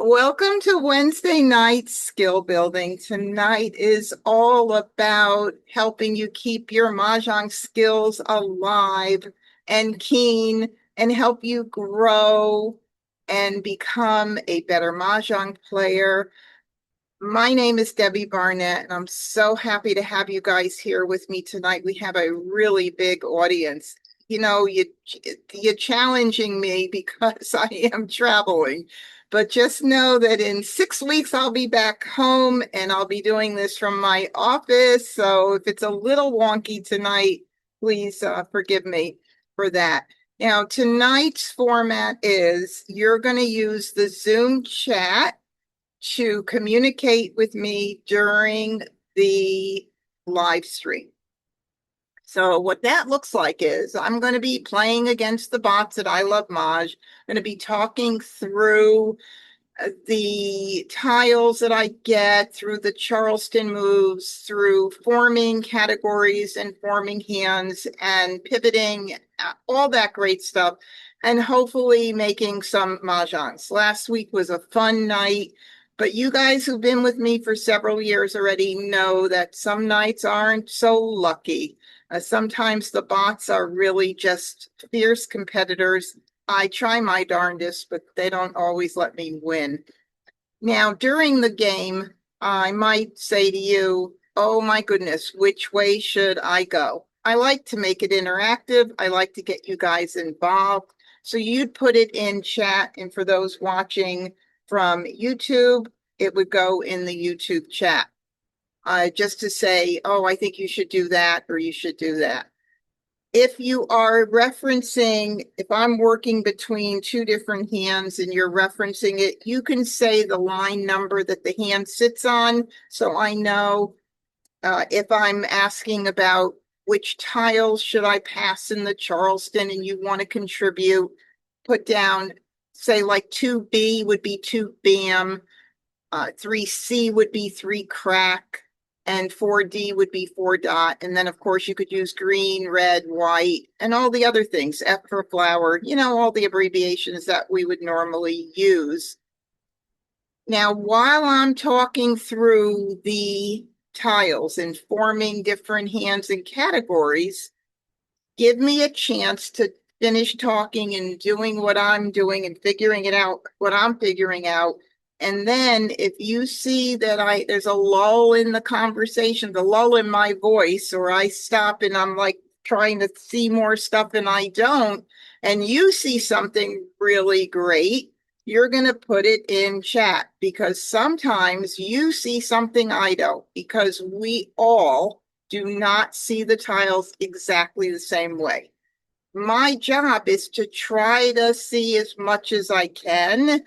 Welcome to Wednesday night skill building. Tonight is all about helping you keep your Mahjong skills alive and keen and help you grow and become a better Mahjong player. My name is Debbie Barnett, and I'm so happy to have you guys here with me tonight. We have a really big audience. You're challenging me because I am traveling. But just know that in 6 weeks, I'll be back home and I'll be doing this from my office. So if it's a little wonky tonight, please forgive me for that. Now, tonight's format is you're going to use the Zoom chat to communicate with me during the live stream. So what that looks like is I'm going to be playing against the bots at I Love Maj. I'm going to be talking through the tiles that I get, through the Charleston moves, through forming categories and forming hands and pivoting, all that great stuff, and hopefully making some mahjongs. Last week was a fun night, but you guys who've been with me for several years already know that some nights aren't so lucky. Sometimes the bots are really just fierce competitors. I try my darndest, but they don't always let me win. Now, during the game, I might say to you, oh my goodness, which way should I go? I like to make it interactive. I like to get you guys involved. So you'd put it in chat, and for those watching from YouTube, it would go in the YouTube chat. Just to say, oh, I think you should do that, or you should do that. If you are referencing, if I'm working between two different hands and you're referencing it, you can say the line number that the hand sits on. So I know if I'm asking about which tiles should I pass in the Charleston and you want to contribute, put down, say like 2B would be 2 bam, 3C would be 3 crack, and 4D would be 4 dot. And then, of course, you could use green, red, white, and all the other things, F for flower, all the abbreviations that we would normally use. Now, while I'm talking through the tiles and forming different hands and categories, give me a chance to finish talking and doing what I'm doing and figuring it out, what I'm figuring out. And then if you see that there's a lull in the conversation, the lull in my voice, or I stop and I'm like trying to see more stuff and I don't, and you see something really great, you're going to put it in chat, because sometimes you see something I don't, because we all do not see the tiles exactly the same way. My job is to try to see as much as I can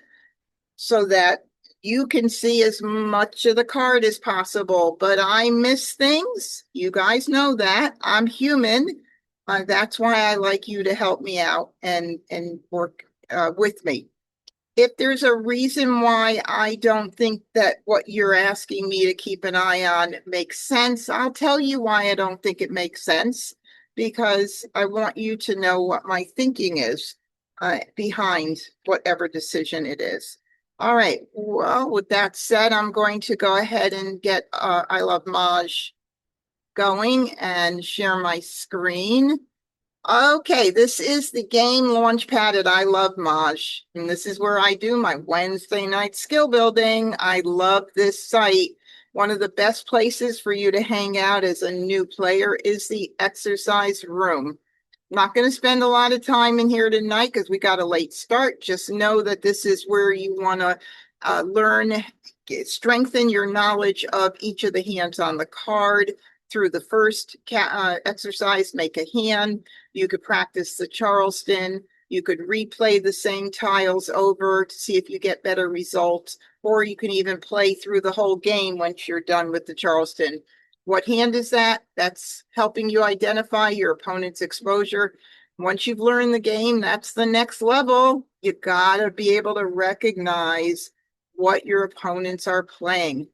so that you can see as much of the card as possible, but I miss things. You guys know that. I'm human. That's why I like you to help me out and work with me. If there's a reason why I don't think that what you're asking me to keep an eye on makes sense, I'll tell you why I don't think it makes sense, because I want you to know what my thinking is behind whatever decision it is. All right. Well, with that said, I'm going to go ahead and get I Love Maj going and share my screen. Okay, this is the game launchpad at I Love Maj, and this is where I do my Wednesday night skill building. I love this site. One of the best places for you to hang out as a new player is the exercise room. I'm not going to spend a lot of time in here tonight because we got a late start. Just know that this is where you want to learn, strengthen your knowledge of each of the hands on the card. Through the first exercise, make a hand. You could practice the Charleston. You could replay the same tiles over to see if you get better results, or you can even play through the whole game once you're done with the Charleston. What hand is that? That's helping you identify your opponent's exposure. Once you've learned the game, that's the next level. You gotta be able to recognize what your opponents are playing.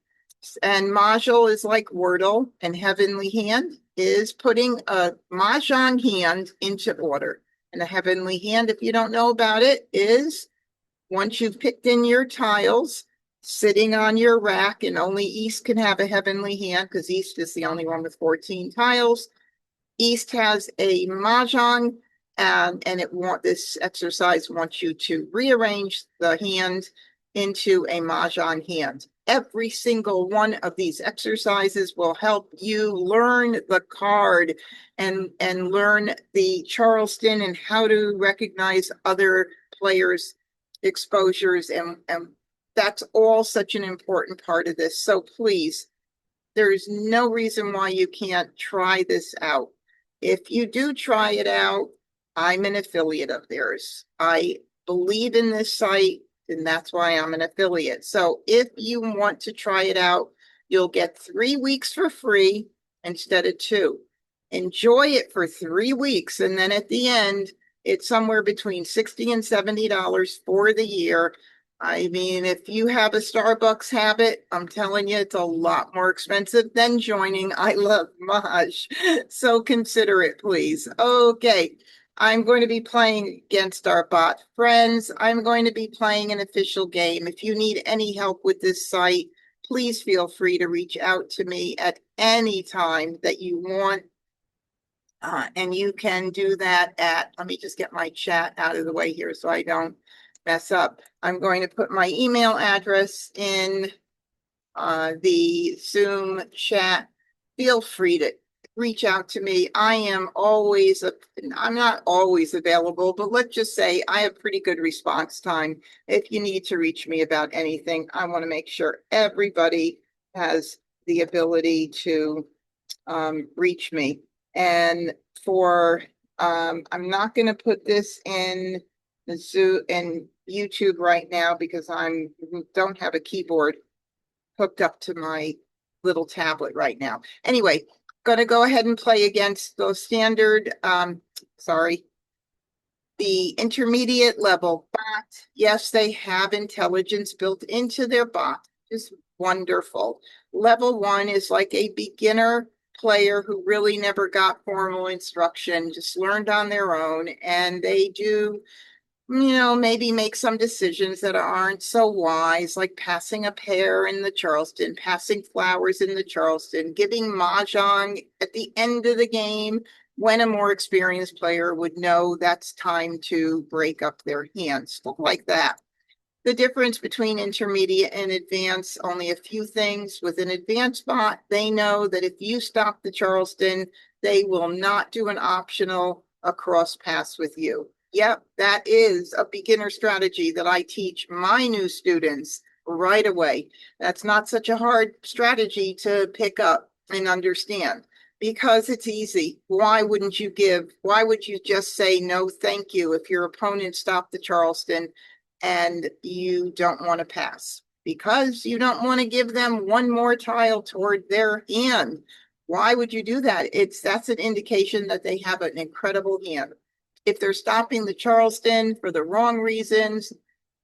And Mahjong is like Wordle, and Heavenly Hand is putting a Mahjong hand into order. And a Heavenly Hand, if you don't know about it, is once you've picked in your tiles, sitting on your rack, and only East can have a heavenly hand because East is the only one with 14 tiles. East has a Mahjong, and this exercise wants you to rearrange the hand into a Mahjong hand. Every single one of these exercises will help you learn the card and learn the Charleston and how to recognize other players' exposures. And that's all such an important part of this. So please, there's no reason why you can't try this out. If you do try it out, I'm an affiliate of theirs. I believe in this site, and that's why I'm an affiliate. So if you want to try it out, you'll get 3 weeks for free instead of 2. Enjoy it for 3 weeks, and then at the end, it's somewhere between $60 and $70 for the year. I mean, if you have a Starbucks habit, I'm telling you, it's a lot more expensive than joining I Love Maj. So consider it, please. Okay, I'm going to be playing against our bot friends. I'm going to be playing an official game. If you need any help with this site, please feel free to reach out to me at any time that you want. And you can do that let me just get my chat out of the way here so I don't mess up. I'm going to put my email address in the Zoom chat. Feel free to reach out to me. I'm not always available, but let's just say I have pretty good response time. If you need to reach me about anything, I want to make sure everybody has the ability to reach me. And I'm not going to put this in the Zoom and YouTube right now because don't have a keyboard hooked up to my little tablet right now. Anyway, going to go ahead and play against the standard, the intermediate level bot. Yes, they have intelligence built into their bot. Just wonderful. Level 1 is like a beginner player who really never got formal instruction, just learned on their own, and they do, maybe make some decisions that aren't so wise, like passing a pear in the Charleston, passing flowers in the Charleston, giving Mahjong at the end of the game when a more experienced player would know that's time to break up their hands, stuff like that. The difference between intermediate and advanced, only a few things. With an advanced bot, they know that if you stop the Charleston, they will not do an optional across pass with you. Yep, that is a beginner strategy that I teach my new students right away. That's not such a hard strategy to pick up and understand because it's easy. Why would you just say no, thank you if your opponent stopped the Charleston and you don't want to pass? Because you don't want to give them one more tile toward their hand. Why would you do that? That's an indication that they have an incredible hand. If they're stopping the Charleston for the wrong reasons,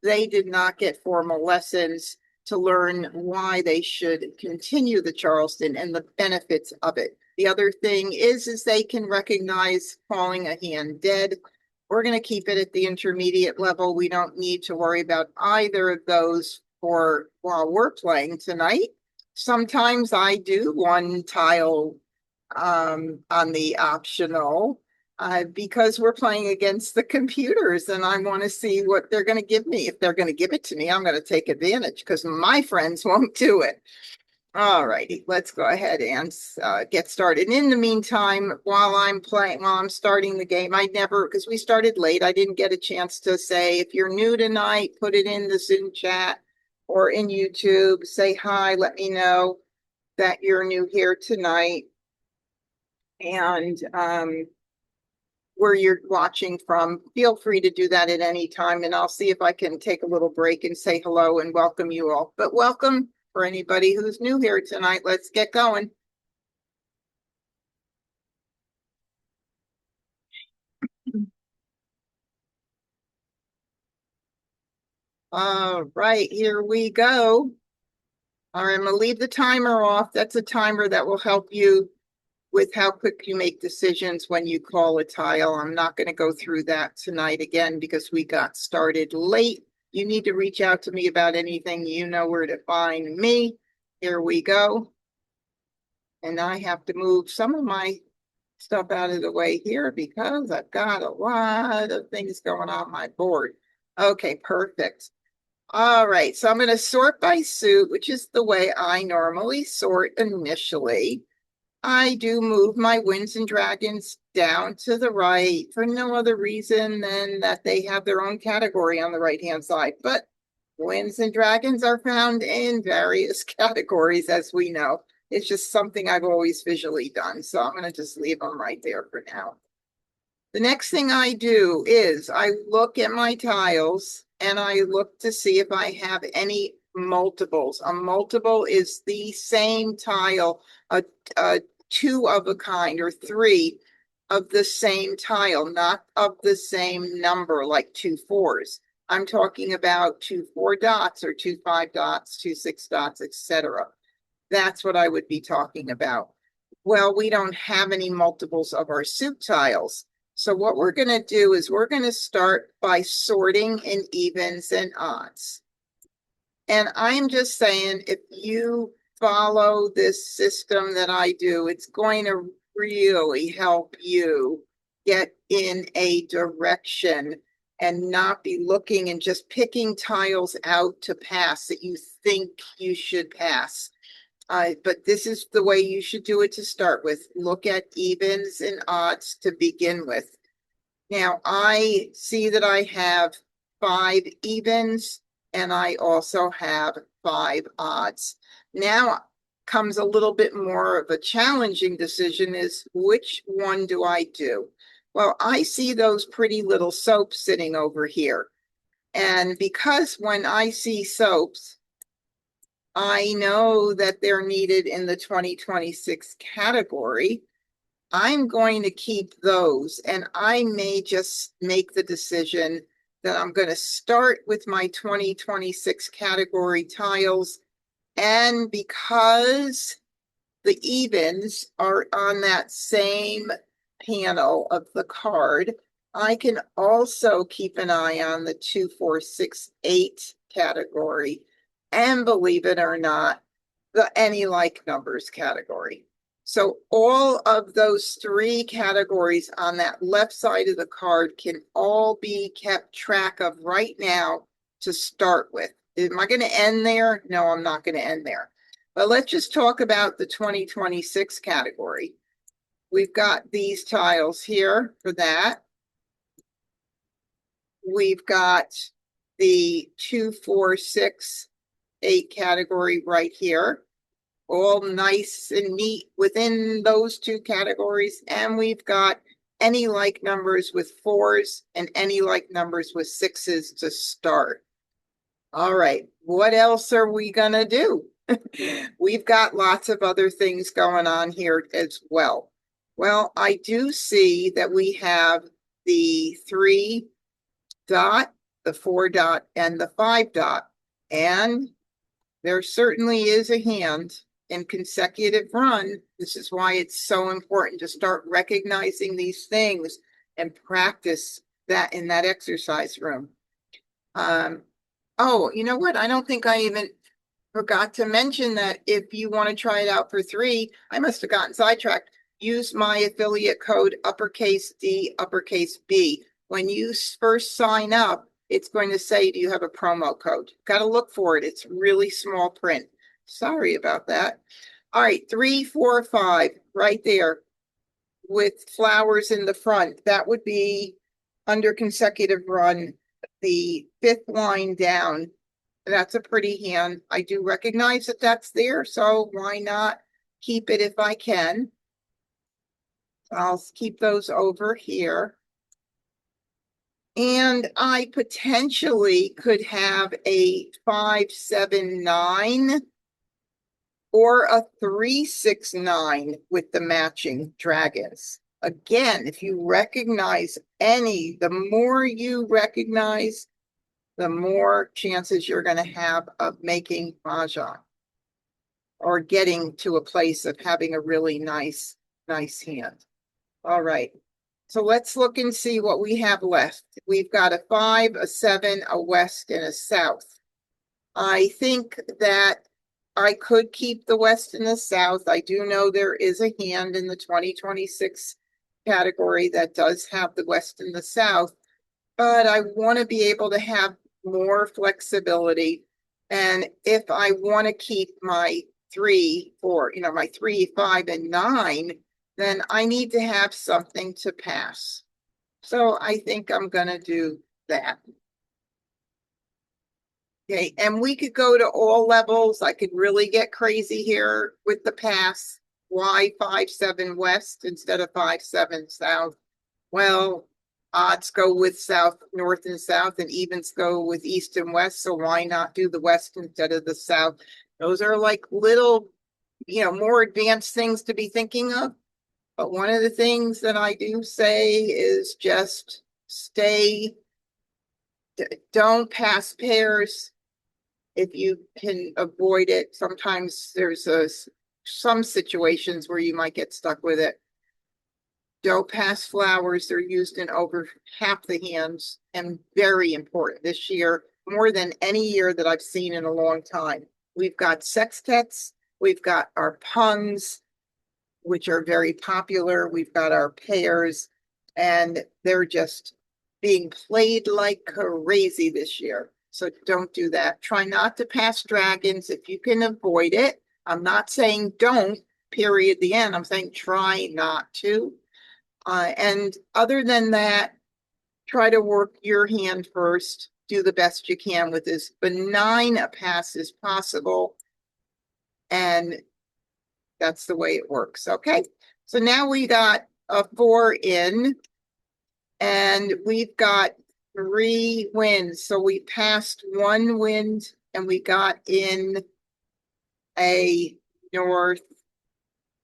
they did not get formal lessons to learn why they should continue the Charleston and the benefits of it. The other thing is they can recognize calling a hand dead. We're going to keep it at the intermediate level. We don't need to worry about either of those while we're playing tonight. Sometimes I do one tile on the optional because we're playing against the computers and I want to see what they're going to give me. If they're going to give it to me, I'm going to take advantage because my friends won't do it. All righty, let's go ahead and get started. In the meantime, while I'm starting the game, because we started late, I didn't get a chance to say, if you're new tonight, put it in the Zoom chat or in YouTube, say hi, let me know that you're new here tonight and where you're watching from. Feel free to do that at any time, and I'll see if I can take a little break and say hello and welcome you all. But welcome for anybody who's new here tonight. Let's get going. All right, here we go. All right, I'm going to leave the timer off. That's a timer that will help you with how quick you make decisions when you call a tile. I'm not going to go through that tonight again because we got started late. you need to reach out to me about anything, you know where to find me. Here we go. And I have to move some of my stuff out of the way here because I've got a lot of things going on my board. Okay, perfect. All right, so I'm going to sort by suit, which is the way I normally sort initially. I do move my Winds and Dragons down to the right for no other reason than that they have their own category on the right-hand side. But Winds and Dragons are found in various categories, as we know. It's just something I've always visually done. So I'm going to just leave them right there for now. The next thing I do is I look at my tiles and I look to see if I have any multiples. A multiple is the same tile, a two of a kind or three of the same tile, not of the same number, like 2 4s. I'm talking about 2 4 dots or 2 5 dots, 2 6 dots, etc. That's what I would be talking about. Well, we don't have any multiples of our suit tiles. So what we're going to do is we're going to start by sorting in evens and odds. And I'm just saying, if you follow this system that I do, it's going to really help you get in a direction and not be looking and just picking tiles out to pass that you think you should pass. But this is the way you should do it to start with. Look at evens and odds to begin with. Now, I see that I have 5 evens and I also have 5 odds. Now comes a little bit more of a challenging decision is which one do I do? Well, I see those pretty little soaps sitting over here. And because when I see soaps, I know that they're needed in the 2026 category. I'm going to keep those, and I may just make the decision that I'm going to start with my 2026 category tiles. And because the evens are on that same panel of the card, I can also keep an eye on the 2 4 6 8 category. And believe it or not, the any like numbers category. So all of those 3 categories on that left side of the card can all be kept track of right now to start with. Am I going to end there? No, I'm not going to end there. But let's just talk about the 2026 category. We've got these tiles here for that. We've got the 2 4 6 8 category right here, all nice and neat within those 2 categories. And we've got any like numbers with 4s and any like numbers with 6s to start. All right, what else are we gonna do? We've got lots of other things going on here as well. Well, I do see that we have the 3 dot, the 4 dot, and the 5 dot. And there certainly is a hand in consecutive run. This is why it's so important to start recognizing these things and practice that in that exercise room. Oh, you know what? I don't think I even forgot to mention that if you want to try it out for 3, I must have gotten sidetracked. Use my affiliate code uppercase D, uppercase B. When you first sign up, it's going to say, do you have a promo code? Got to look for it. It's really small print. Sorry about that. All right, 3, 4, 5, right there with flowers in the front. That would be under consecutive run, the 5th line down. That's a pretty hand. I do recognize that that's there, so why not keep it if I can? I'll keep those over here. And I potentially could have a 5 7 9 or a 3 6 9 with the matching dragons. Again, if you recognize any, the more you recognize, the more chances you're going to have of making Mahjong or getting to a place of having a really nice hand. All right. So let's look and see what we have left. We've got a 5, a 7, a west, and a south. I think that I could keep the west and the south. I do know there is a hand in the 2026 category that does have the west and the south, but I want to be able to have more flexibility. And if I want to keep my 3, 4, my 3, 5, and 9, then I need to have something to pass. So I think I'm going to do that. Okay, and we could go to all levels. I could really get crazy here with the pass. Why 5, 7 west instead of 5, 7 south? Well, odds go with south, north, and south, and evens go with east and west. So why not do the west instead of the south? Those are like little, more advanced things to be thinking of. But one of the things that I do say is just don't pass pairs if you can avoid it. Sometimes there's some situations where you might get stuck with it. Don't pass flowers. They're used in over half the hands and very important this year, more than any year that I've seen in a long time. We've got sextets. We've got our puns, which are very popular. We've got our pairs, and they're just being played like crazy this year. So don't do that. Try not to pass dragons if you can avoid it. I'm not saying don't, period, the end. I'm saying try not to. And other than that, try to work your hand first. Do the best you can with as benign a pass as possible. And that's the way it works. Okay. So now we got a 4 in, and we've got 3 wins. So we passed 1 wind and we got in a north,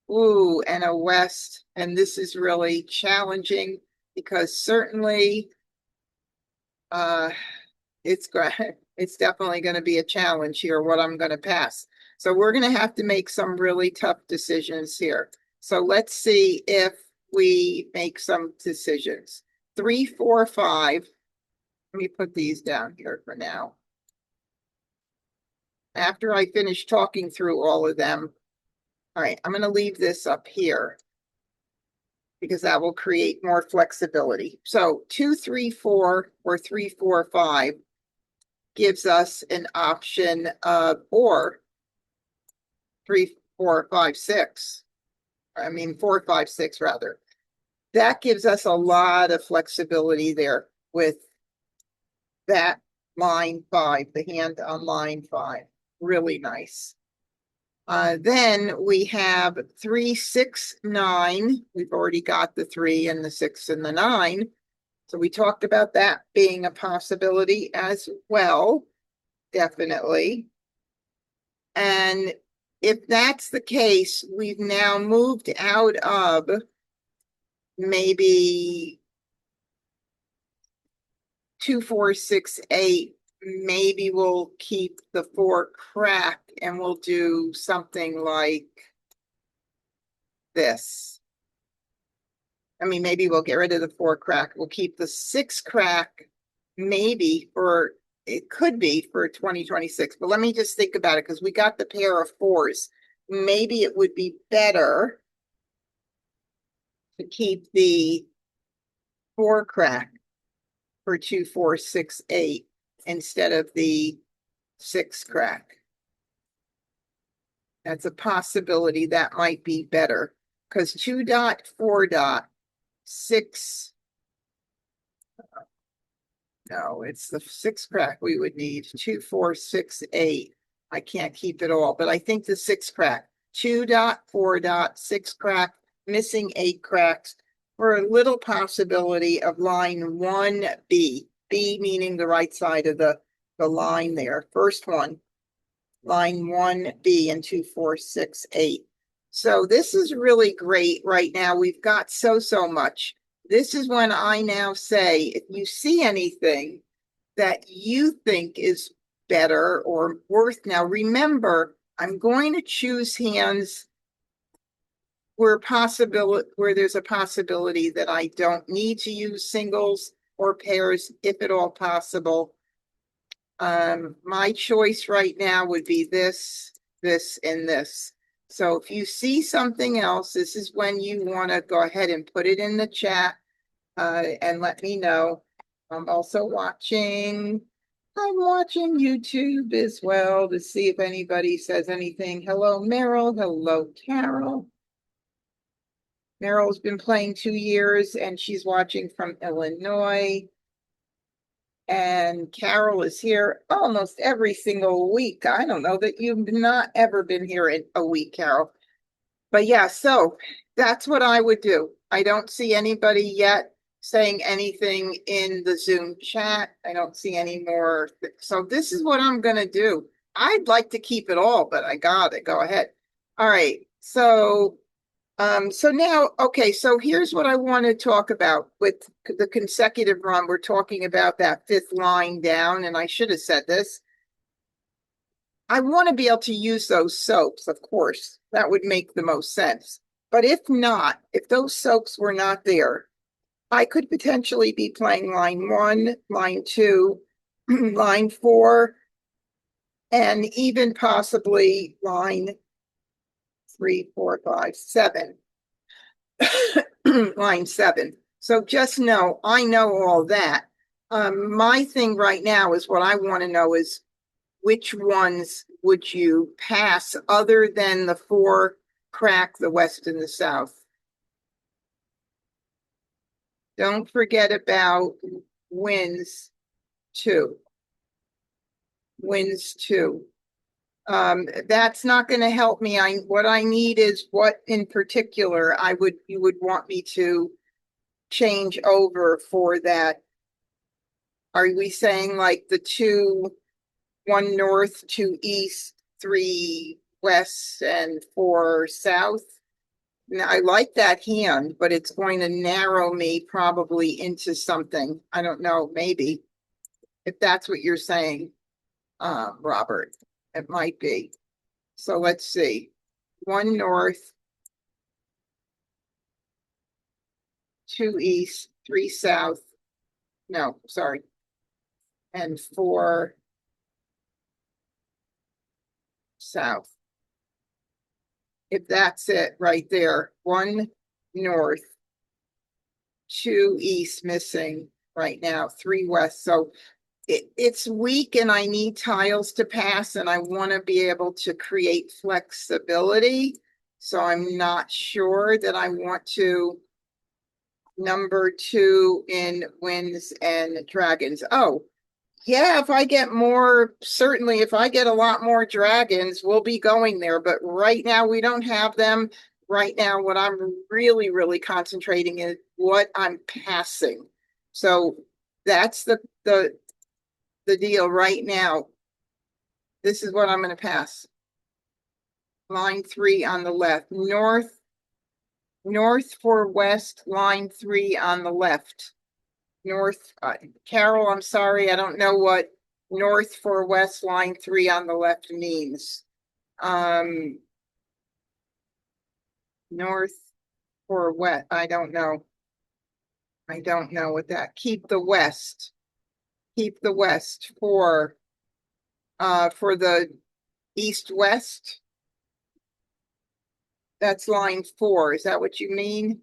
and a west. And this is really challenging because certainly it's definitely going to be a challenge here what I'm going to pass. So we're going to have to make some really tough decisions here. So let's see if we make some decisions. 3, 4, 5. Let me put these down here for now. After I finish talking through all of them, all right, I'm going to leave this up here because that will create more flexibility. So 2, 3, 4 or 3, 4, 5 gives us an option of, or 3, 4, 5, 6. I mean, 4, 5, 6 rather. That gives us a lot of flexibility there with that line 5, the hand on line 5. Really nice. Then we have 3, 6, 9. We've already got the 3 and the 6 and the 9. So we talked about that being a possibility as well, definitely. And if that's the case, we've now moved out of maybe 2, 4, 6, 8. Maybe we'll keep the 4 crack and we'll do something like this. I mean, maybe we'll get rid of the 4 crack. We'll keep the 6 crack, maybe it could be for 2026. But let me just think about it because we got the pair of 4s. Maybe it would be better to keep the 4 crack for 2, 4, 6, 8 instead of the 6 crack. That's a possibility. That might be better because 2 dot, 4 dot, 6. No, it's the 6 crack we would need. 2, 4, 6, 8. I can't keep it all, but I think the 6 crack. 2 dot, 4 dot, 6 crack, missing 8 cracks for a little possibility of line 1B. B meaning the right side of the line there. First one, line 1B and 2, 4, 6, 8. So this is really great right now. We've got so much. This is when I now say, if you see anything that you think is better or worth, now remember, I'm going to choose hands where there's a possibility that I don't need to use singles or pairs, if at all possible. My choice right now would be this, and this. So if you see something else, this is when you want to go ahead and put it in the chat and let me know. I'm also watching YouTube as well to see if anybody says anything. Hello, Meryl. Hello, Carol. Meryl's been playing 2 years and she's watching from Illinois. And Carol is here almost every single week. I don't know that you've not ever been here in a week, Carol. But yeah, so that's what I would do. I don't see anybody yet saying anything in the Zoom chat. I don't see any more. So this is what I'm going to do. I'd like to keep it all, but I got it. Go ahead. All right. So now, okay, so here's what I want to talk about with the consecutive run. We're talking about that 5th line down, and I should have said this. I want to be able to use those soaps, of course. That would make the most sense. But if not, if those soaps were not there, I could potentially be playing line 1, line 2, line 4, and even possibly line 3, 4, 5, 7. Line 7. So just know, I know all that. My thing right now is what I want to know is which ones would you pass other than the 4 crack, the west and the south. Don't forget about winds 2. Winds 2. That's not going to help me. What I need is what in particular you would want me to change over for that. Are we saying like the 2, 1 north, 2 east, 3 west, and 4 south? Now, I like that hand, but it's going to narrow me probably into something. I don't know, maybe. If that's what you're saying, Robert, it might be. So let's see. 1 north, 2 east, 3 south. No, sorry. And 4 south. If that's it right there, 1 north, 2 east missing right now, 3 west. So it's weak and I need tiles to pass and I want to be able to create flexibility. So I'm not sure that I want to number 2 in winds and dragons. Oh, yeah, if I get more, certainly if I get a lot more dragons, we'll be going there. But right now we don't have them. Right now, what I'm really, really concentrating is what I'm passing. So that's the deal right now. This is what I'm going to pass. Line 3 on the left. North for west, line 3 on the left. North, Carol, I'm sorry, I don't know what north for west, line 3 on the left means. North for west, I don't know. I don't know what that. Keep the west for the east-west. That's line 4. Is that what you mean?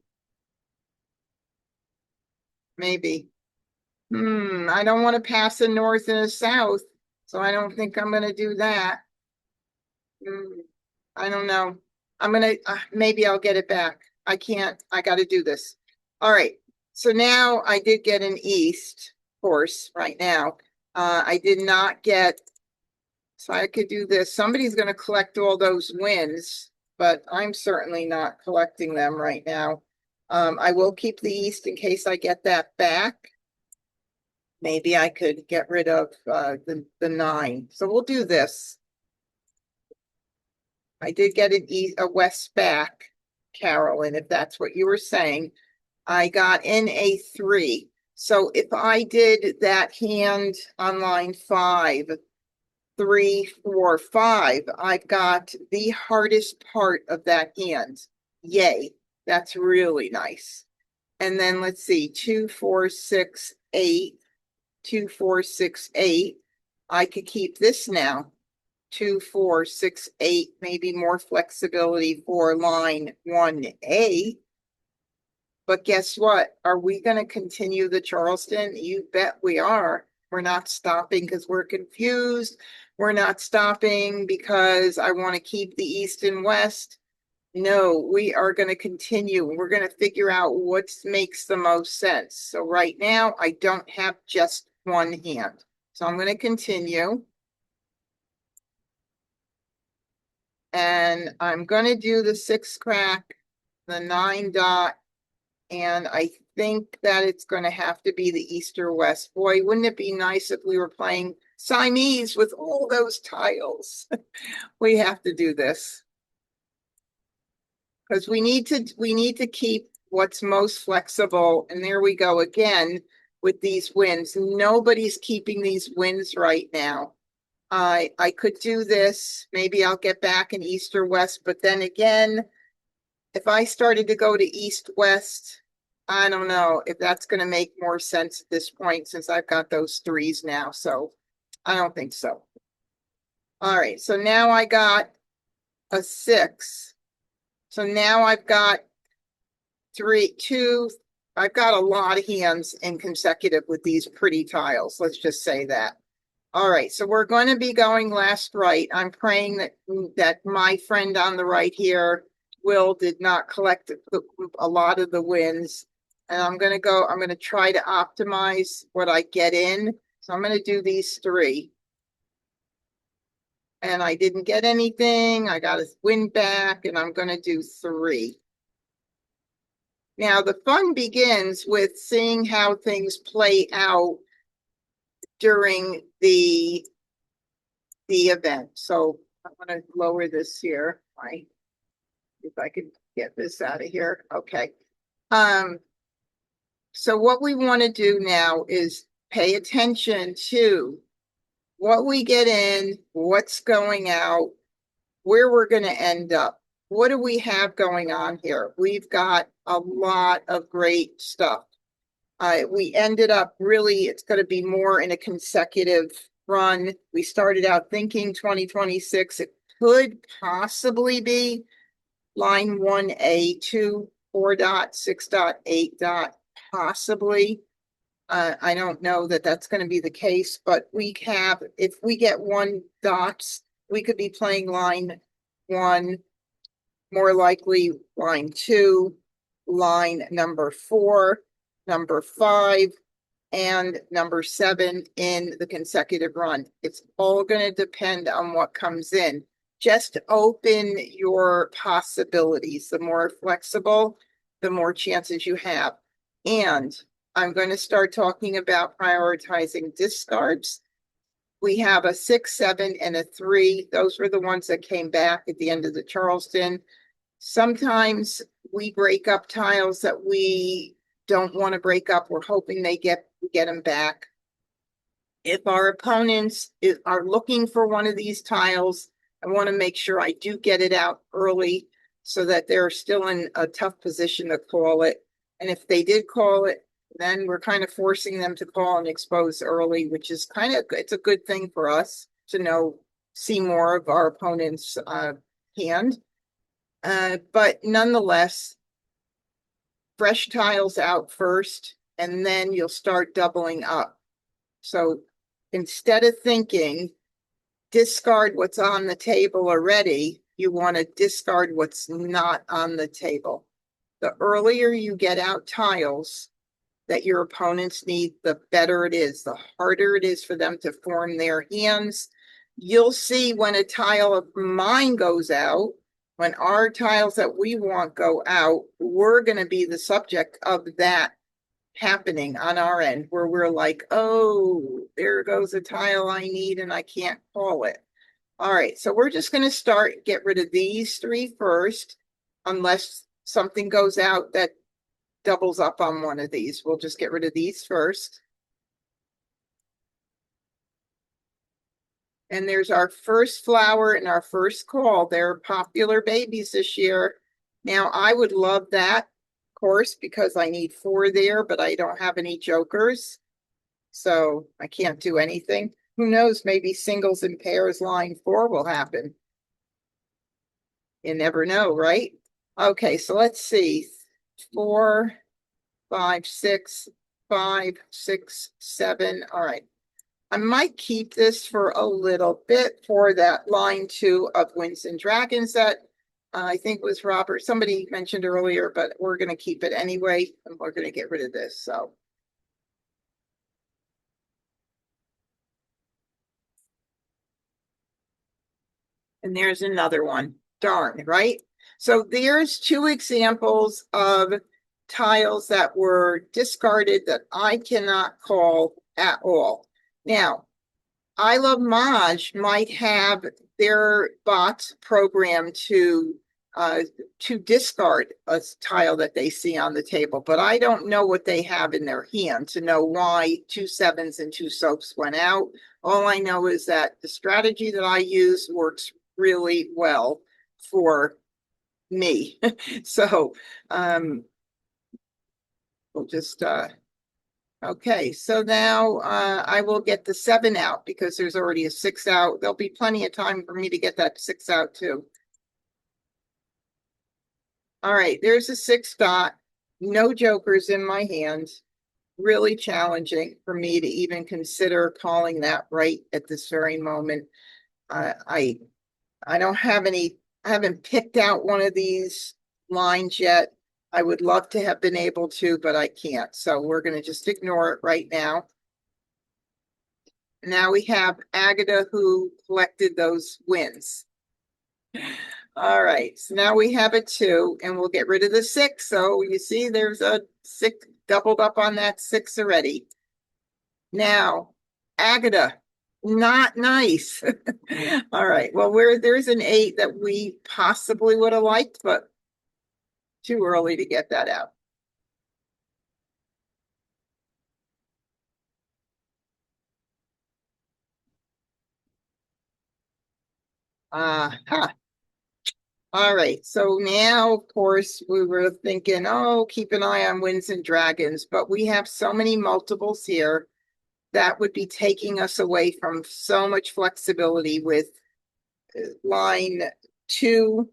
Maybe. I don't want to pass a north and a south, so I don't think I'm going to do that. I don't know. I'm going to, maybe I'll get it back. I can't, I got to do this. All right. So now I did get an east course right now. I did not get, so I could do this. Somebody's going to collect all those wins, but I'm certainly not collecting them right now. I will keep the east in case I get that back. Maybe I could get rid of the 9. So we'll do this. I did get a west back, Carolyn, if that's what you were saying. I got in a 3. So if I did that hand on line 5, 3, 4, 5, I've got the hardest part of that hand. Yay, that's really nice. And then let's see, 2, 4, 6, 8, 2, 4, 6, 8. I could keep this now. 2, 4, 6, 8, maybe more flexibility for line 1A. But guess what? Are we going to continue the Charleston? You bet we are. We're not stopping because we're confused. We're not stopping because I want to keep the East and West. No, we are going to continue. We're going to figure out what makes the most sense. So right now, I don't have just one hand. So I'm going to continue. And I'm going to do the 6 crack, the 9 dot, and I think that it's going to have to be the East or West. Boy, wouldn't it be nice if we were playing Siamese with all those tiles? We have to do this because we need to keep what's most flexible. And there we go again with these wins. Nobody's keeping these wins right now. I could do this. Maybe I'll get back in East or West, but then again, if I started to go to East West, I don't know if that's going to make more sense at this point since I've got those 3s now. So I don't think so. All right, so now I got a 6. So now I've got 3, 2. I've got a lot of hands in consecutive with these pretty tiles. Let's just say that. All right, so we're going to be going last right. I'm praying that my friend on the right here, Will, did not collect a lot of the wins. And I'm going to try to optimize what I get in. So I'm going to do these 3. And I didn't get anything. I got a win back, and I'm going to do 3. Now, the fun begins with seeing how things play out during the event. So I'm going to lower this here. If I could get this out of here. Okay. So what we want to do now is pay attention to what we get in, what's going out, where we're going to end up. What do we have going on here? We've got a lot of great stuff. We ended up really, it's going to be more in a consecutive run. We started out thinking 2026. It could possibly be line 1A, 2, 4 dot, 6 dot, 8 dot, possibly. I don't know that that's going to be the case, but if we get 1 dots, we could be playing line 1, more likely line 2, line number 4, number 5, and number 7 in the consecutive run. It's all going to depend on what comes in. Just open your possibilities. The more flexible, the more chances you have. And I'm going to start talking about prioritizing discards. We have a 6, 7, and a 3. Those were the ones that came back at the end of the Charleston. Sometimes we break up tiles that we don't want to break up. We're hoping they get them back. If our opponents are looking for one of these tiles, I want to make sure I do get it out early so that they're still in a tough position to call it. And if they did call it, then we're kind of forcing them to call and expose early, which is it's a good thing for us to see more of our opponent's hand. But nonetheless, fresh tiles out first, and then you'll start doubling up. So instead of thinking, discard what's on the table already, you want to discard what's not on the table. The earlier you get out tiles that your opponents need, the better it is, the harder it is for them to form their hands. You'll see when a tile of mine goes out, when our tiles that we want go out, we're going to be the subject of that happening on our end, where we're like, oh, there goes a tile I need and I can't call it. All right, so we're just going to get rid of these 3 first, unless something goes out that doubles up on one of these. We'll just get rid of these first. And there's our first flower and our first call. They're popular babies this year. Now, I would love that, of course, because I need 4 there, but I don't have any jokers. So I can't do anything. Who knows? Maybe singles and pairs line 4 will happen. You never know, right? Okay, so let's see. 4, 5, 6, 5, 6, 7. All right. I might keep this for a little bit for that line 2 of Winds and Dragons that I think was Robert. Somebody mentioned earlier, but we're going to keep it anyway, and we're going to get rid of this. So. And there's another one. Darn, right? So there's 2 examples of tiles that were discarded that I cannot call at all. Now, I Love Maj might have their bots programmed to discard a tile that they see on the table, but I don't know what they have in their hand to know why 2 sevens and 2 soaps went out. All I know is that the strategy that I use works really well for me. So we'll just okay, so now I will get the 7 out because there's already a 6 out. There'll be plenty of time for me to get that 6 out too. All right, there's a 6 dot, no jokers in my hand. Really challenging for me to even consider calling that right at this very moment. I don't have any, I haven't picked out one of these lines yet. I would love to have been able to, but I can't. So we're going to just ignore it right now. Now we have Agatha who collected those wins. All right, so now we have a 2 and we'll get rid of the 6. So you see there's a 6 doubled up on that 6 already. Now, Agatha, not nice. All right, well, there's an 8 that we possibly would have liked, but too early to get that out. Huh. All right, so now, of course, we were thinking, oh, keep an eye on Winds and Dragons, but we have so many multiples here that would be taking us away from so much flexibility with line 2,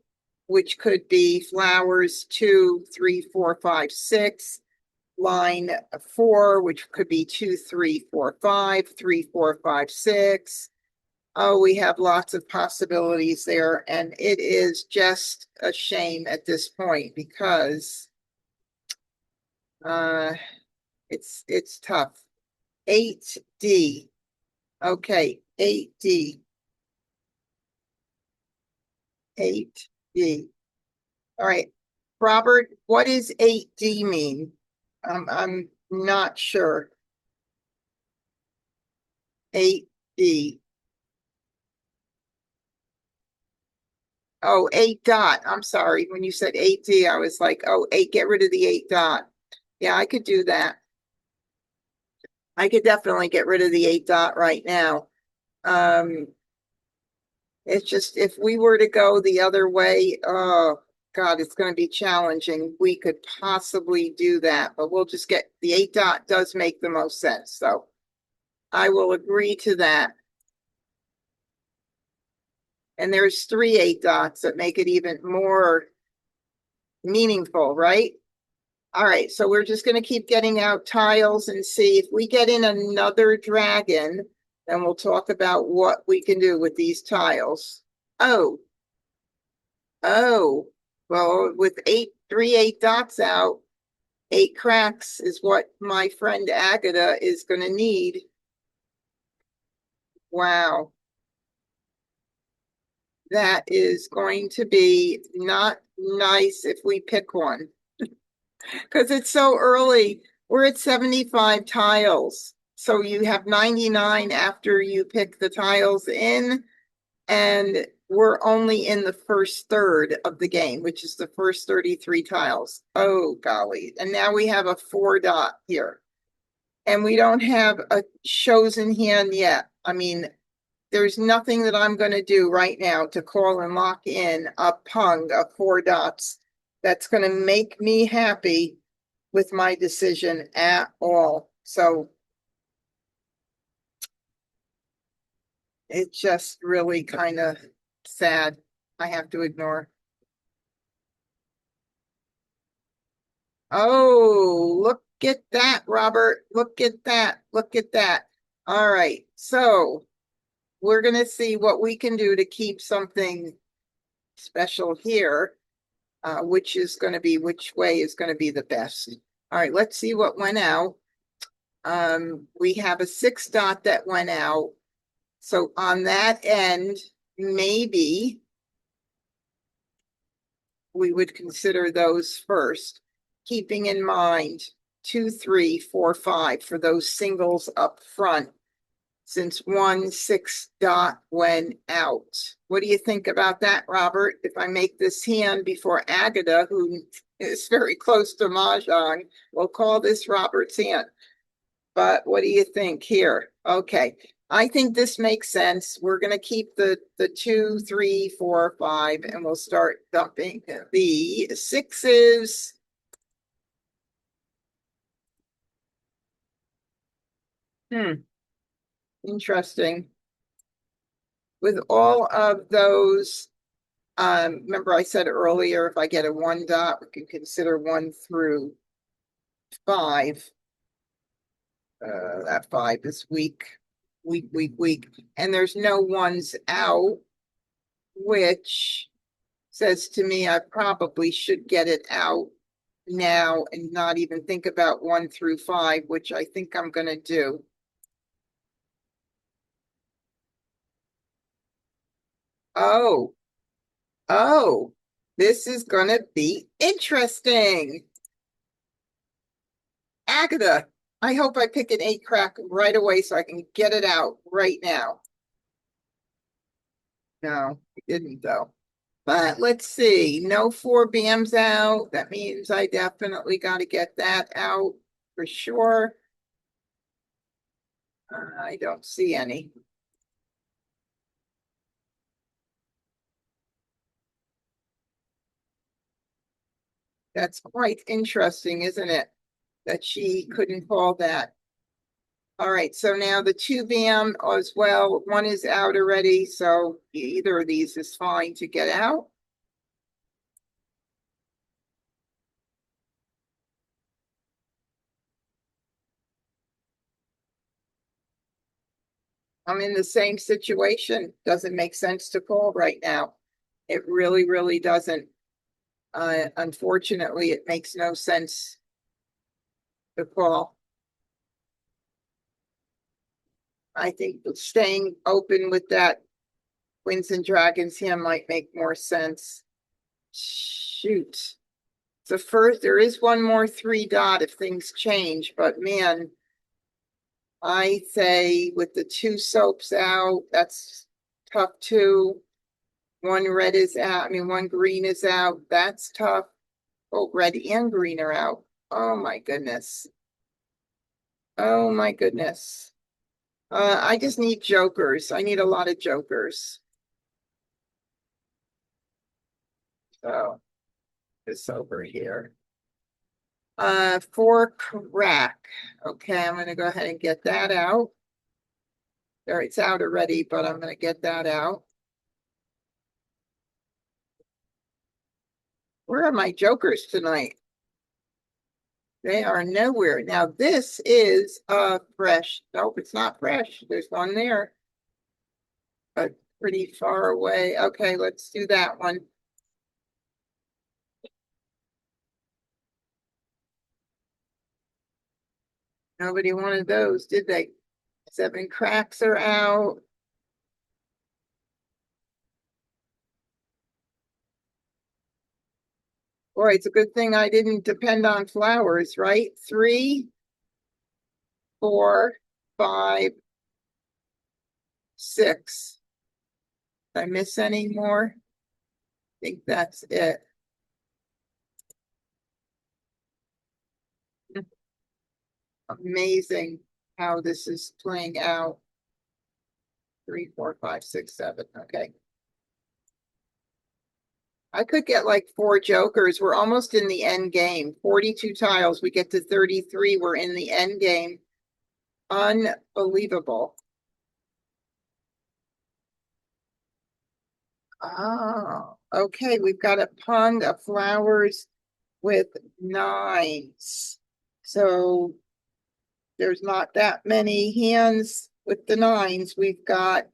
which could be flowers 2, 3, 4, 5, 6. Line 4, which could be 2, 3, 4, 5, 3, 4, 5, 6. Oh, we have lots of possibilities there, and it is just a shame at this point because it's tough. 8D. Okay, 8D. 8D. All right. Robert, what does 8D mean? I'm not sure. 8D. Oh, 8 dot. I'm sorry. When you said 8D, I was like, oh, 8, get rid of the 8 dot. Yeah, I could do that. I could definitely get rid of the 8 dot right now. It's just if we were to go the other way, oh God, it's going to be challenging. We could possibly do that, but we'll just get the 8 dot does make the most sense. So I will agree to that. And there's 3 8 dots that make it even more meaningful, right? All right, so we're just going to keep getting out tiles and see if we get in another dragon, then we'll talk about what we can do with these tiles. Oh, well, with 3 8 dots out, 8 cracks is what my friend Agatha is going to need. Wow. That is going to be not nice if we pick one because it's so early. We're at 75 tiles. So you have 99 after you pick the tiles in, and we're only in the first third of the game, which is the first 33 tiles. Oh, golly. And now we have a 4 dot here. And we don't have a chosen hand yet. I mean, there's nothing that I'm going to do right now to call and lock in a pung of 4 dots that's going to make me happy with my decision at all. So it's just really kind of sad. I have to ignore. Oh, look at that, Robert. Look at that. Look at that. All right. So we're going to see what we can do to keep something special here, which way is going to be the best. All right. Let's see what went out. We have a 6 dot that went out. So on that end, maybe we would consider those first, keeping in mind 2, 3, 4, 5 for those singles up front, since 1 6 dot went out. What do you think about that, Robert? If I make this hand before Agatha, who is very close to Mah Jongg, we'll call this Robert's hand. But what do you think here? Okay. I think this makes sense. We're going to keep the 2, 3, 4, 5, and we'll start dumping the 6s. Interesting. With all of those, remember I said earlier, if I get a 1 dot, we can consider 1 through 5. That 5 is weak, weak. And there's no 1s out, which says to me I probably should get it out now and not even think about 1 through 5, which I think I'm going to do. Oh, oh, this is going to be interesting. Agatha, I hope I pick an 8 crack right away so I can get it out right now. No, I didn't though. But let's see, no 4 BMs out. That means I definitely got to get that out for sure. I don't see any. That's quite interesting, isn't it? That she couldn't call that. All right, so now the 2 BM as well. 1 is out already, so either of these is fine to get out. I'm in the same situation. Doesn't make sense to call right now. It really, really doesn't. Unfortunately, it makes no sense to call. I think staying open with that Queens and Dragons hand might make more sense. Shoot. So first, there is one more 3 dot if things change, but man, I say with the 2 soaps out, that's tough too. 1 red is out. I mean, 1 green is out. That's tough. Oh, red and green are out. Oh my goodness. Oh my goodness. I just need jokers. I need a lot of jokers. So this over here. 4 crack. Okay, I'm gonna go ahead and get that out. There, it's out already, but I'm gonna get that out. Where are my jokers tonight? They are nowhere. Now this is fresh. Nope, it's not fresh. There's one there, but pretty far away. Okay, let's do that one. Nobody wanted those, did they? 7 cracks are out. Boy, it's a good thing I didn't depend on flowers, right? 3, 4, 5, 6. Did I miss any more? I think that's it. Amazing how this is playing out. 3, 4, 5, 6, 7. Okay. I could get like 4 jokers. We're almost in the end game. 42 tiles. We get to 33. We're in the end game. Unbelievable. Oh, okay. We've got a pond of flowers with 9s. So there's not that many hands with the 9s. We've got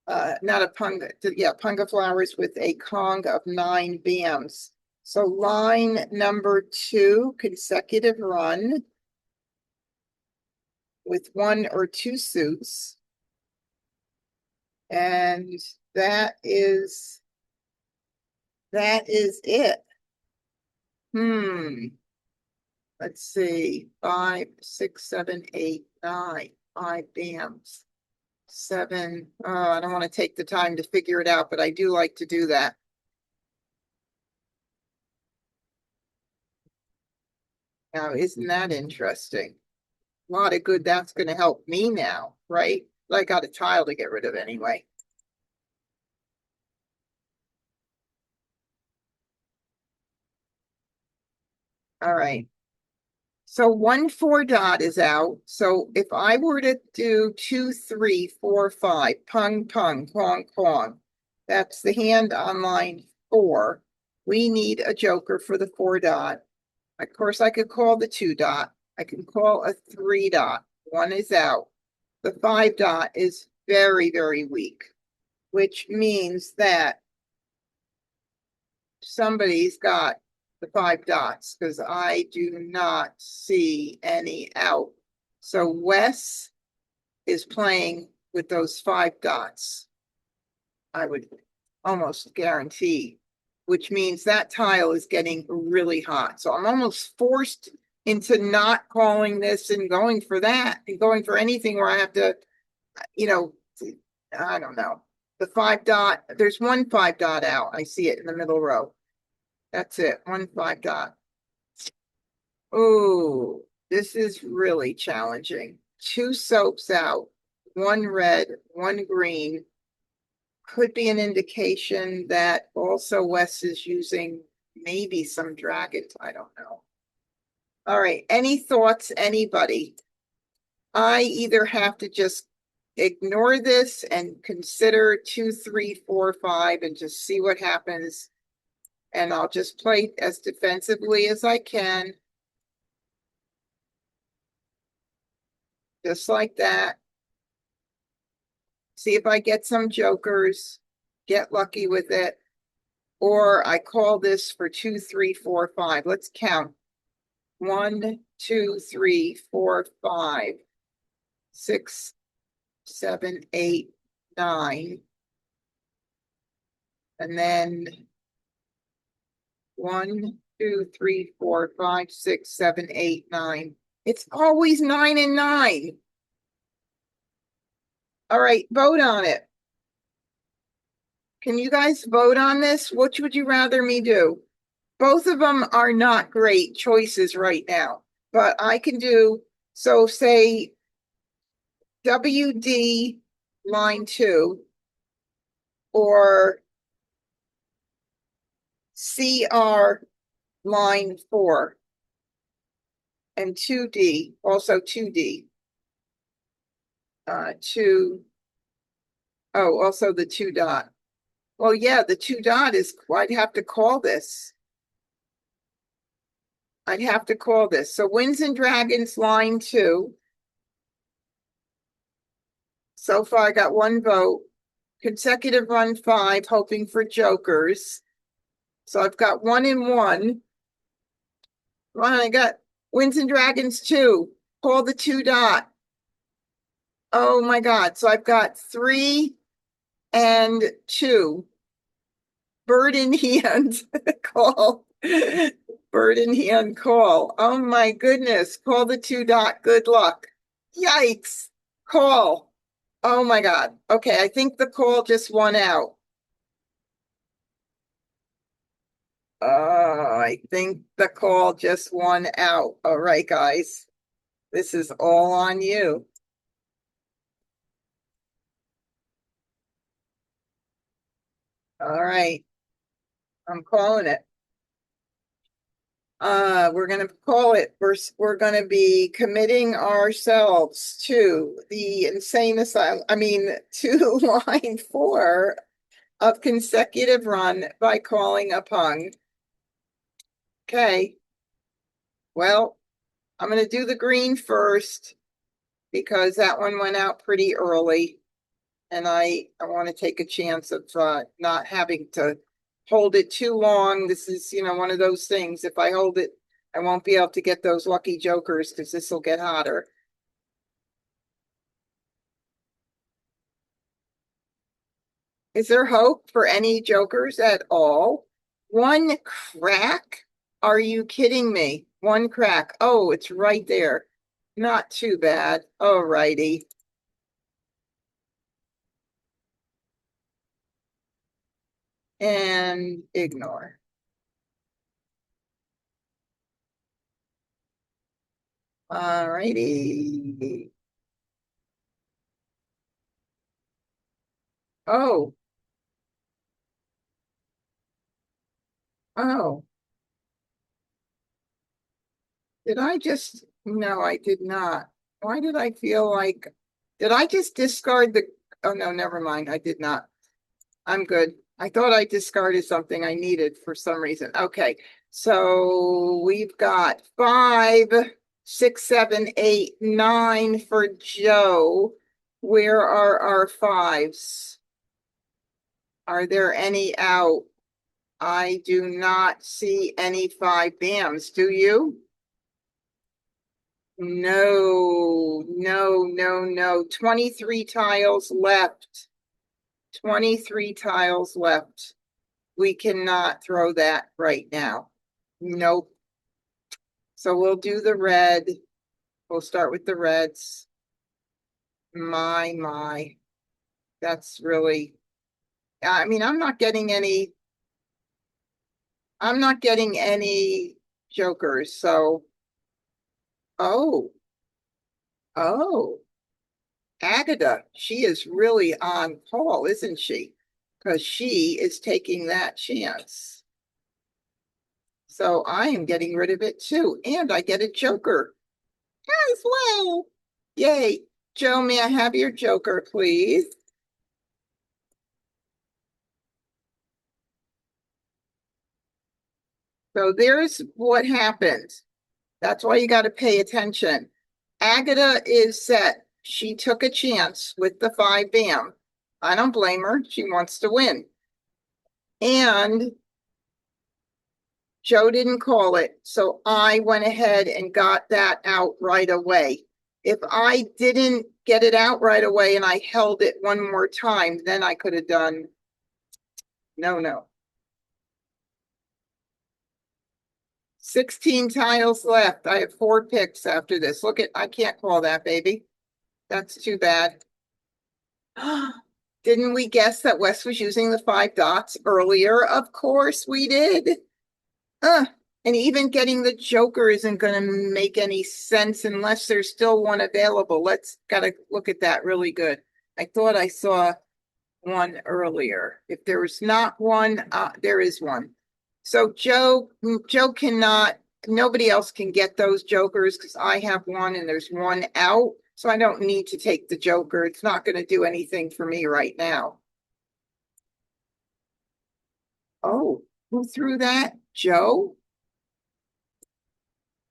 not a punga, yeah, punga flowers with a Kong of 9 bams. So line number 2, consecutive run with 1 or 2 suits. And that is it. Let's see. 5, 6, 7, 8, 9. 5 bams. 7. Oh, I don't want to take the time to figure it out, but I do like to do that. Now, isn't that interesting? A lot of good that's going to help me now, right? I got a tile to get rid of anyway. All right. So 1 4 dot is out. So if I were to do 2 3 4 5, pung pung, quong quong, that's the hand on line 4. We need a joker for the 4 dot. Of course, I could call the 2 dot. I can call a 3 dot. 1 is out. The 5 dot is very, very weak, which means that somebody's got the 5 dots because I do not see any out. So Wes is playing with those 5 dots. I would almost guarantee, which means that tile is getting really hot. So I'm almost forced into not calling this and going for that and going for anything where I have to, you know, I don't know. The 5 dot, there's 1 5 dot out. I see it in the middle row. That's it. 1 5 dot. Oh, this is really challenging. 2 soaps out, 1 red, 1 green. Could be an indication that also Wes is using maybe some dragons. I don't know. All right. Any thoughts, anybody? I either have to just ignore this and consider 2, 3, 4, 5 and just see what happens. And I'll just play as defensively as I can. Just like that. See if I get some jokers, get lucky with it. Or I call this for 2, 3, 4, 5. Let's count. 1, 2, 3, 4, 5, 6, 7, 8, 9. And then 1, 2, 3, 4, 5, 6, 7, 8, 9. It's always 9 and 9. All right, vote on it. Can you guys vote on this? Which would you rather me do? Both of them are not great choices right now, but I can do, so say WD line 2 or CR line 4 and 2D, also 2D. 2, oh, also the 2 dot. Well, yeah, the 2 dot is, I'd have to call this. I'd have to call this. So Winds and Dragons line 2. So far I got 1 vote. Consecutive run 5, hoping for jokers. So I've got 1 and 1. Well, I got Winds and Dragons 2. Call the 2 dot. Oh my God. So I've got 3 and 2. Bird in hand. Call. Bird in hand call. Oh my goodness. Call the 2 dot. Good luck. Yikes. Call. Oh my God. Okay, I think the call just won out. I think the call just won out. All right, guys. This is all on you. All right. I'm calling it. We're gonna call it, we're gonna be committing ourselves to the insane asylum, to line 4 of consecutive run by calling a pung. Okay, well, I'm gonna do the green first because that one went out pretty early. And I want to take a chance of not having to hold it too long. This is, one of those things. If I hold it, I won't be able to get those lucky jokers because this will get hotter. Is there hope for any jokers at all? One crack? Are you kidding me? One crack. Oh, it's right there. Not too bad. All righty. And ignore. All righty. Oh, oh. Did I just, no, I did not. Why did I feel like, did I just discard the, oh no, never mind. I did not. I'm good. I thought I discarded something I needed for some reason. Okay. So we've got 5, 6, 7, 8, 9 for Joe. Where are our fives? Are there any out? I do not see any 5 bams. Do you? No, no, no, no. 23 tiles left. 23 tiles left. We cannot throw that right now. Nope. So we'll do the red. We'll start with the reds. My. That's really, I'm not getting any jokers. So, oh, oh. Agatha, she is really on call, isn't she? Because she is taking that chance. So I am getting rid of it too. And I get a joker as well. Yay. Joe, may I have your joker, please? So there's what happens. That's why you got to pay attention. Agatha is set. She took a chance with the 5 bam. I don't blame her. She wants to win. And Joe didn't call it, so I went ahead and got that out right away. If I didn't get it out right away and I held it one more time, then I could have done no. 16 tiles left. I have 4 picks after this. Look at, I can't call that, baby. That's too bad. Didn't we guess that Wes was using the 5 dots earlier? Of course we did. And even getting the joker isn't going to make any sense unless there's still one available. Let's gotta look at that really good. I thought I saw one earlier. If there was not one, there is one. So Joe cannot, nobody else can get those jokers because I have one and there's one out. So I don't need to take the joker. It's not going to do anything for me right now. Oh, who threw that? Joe?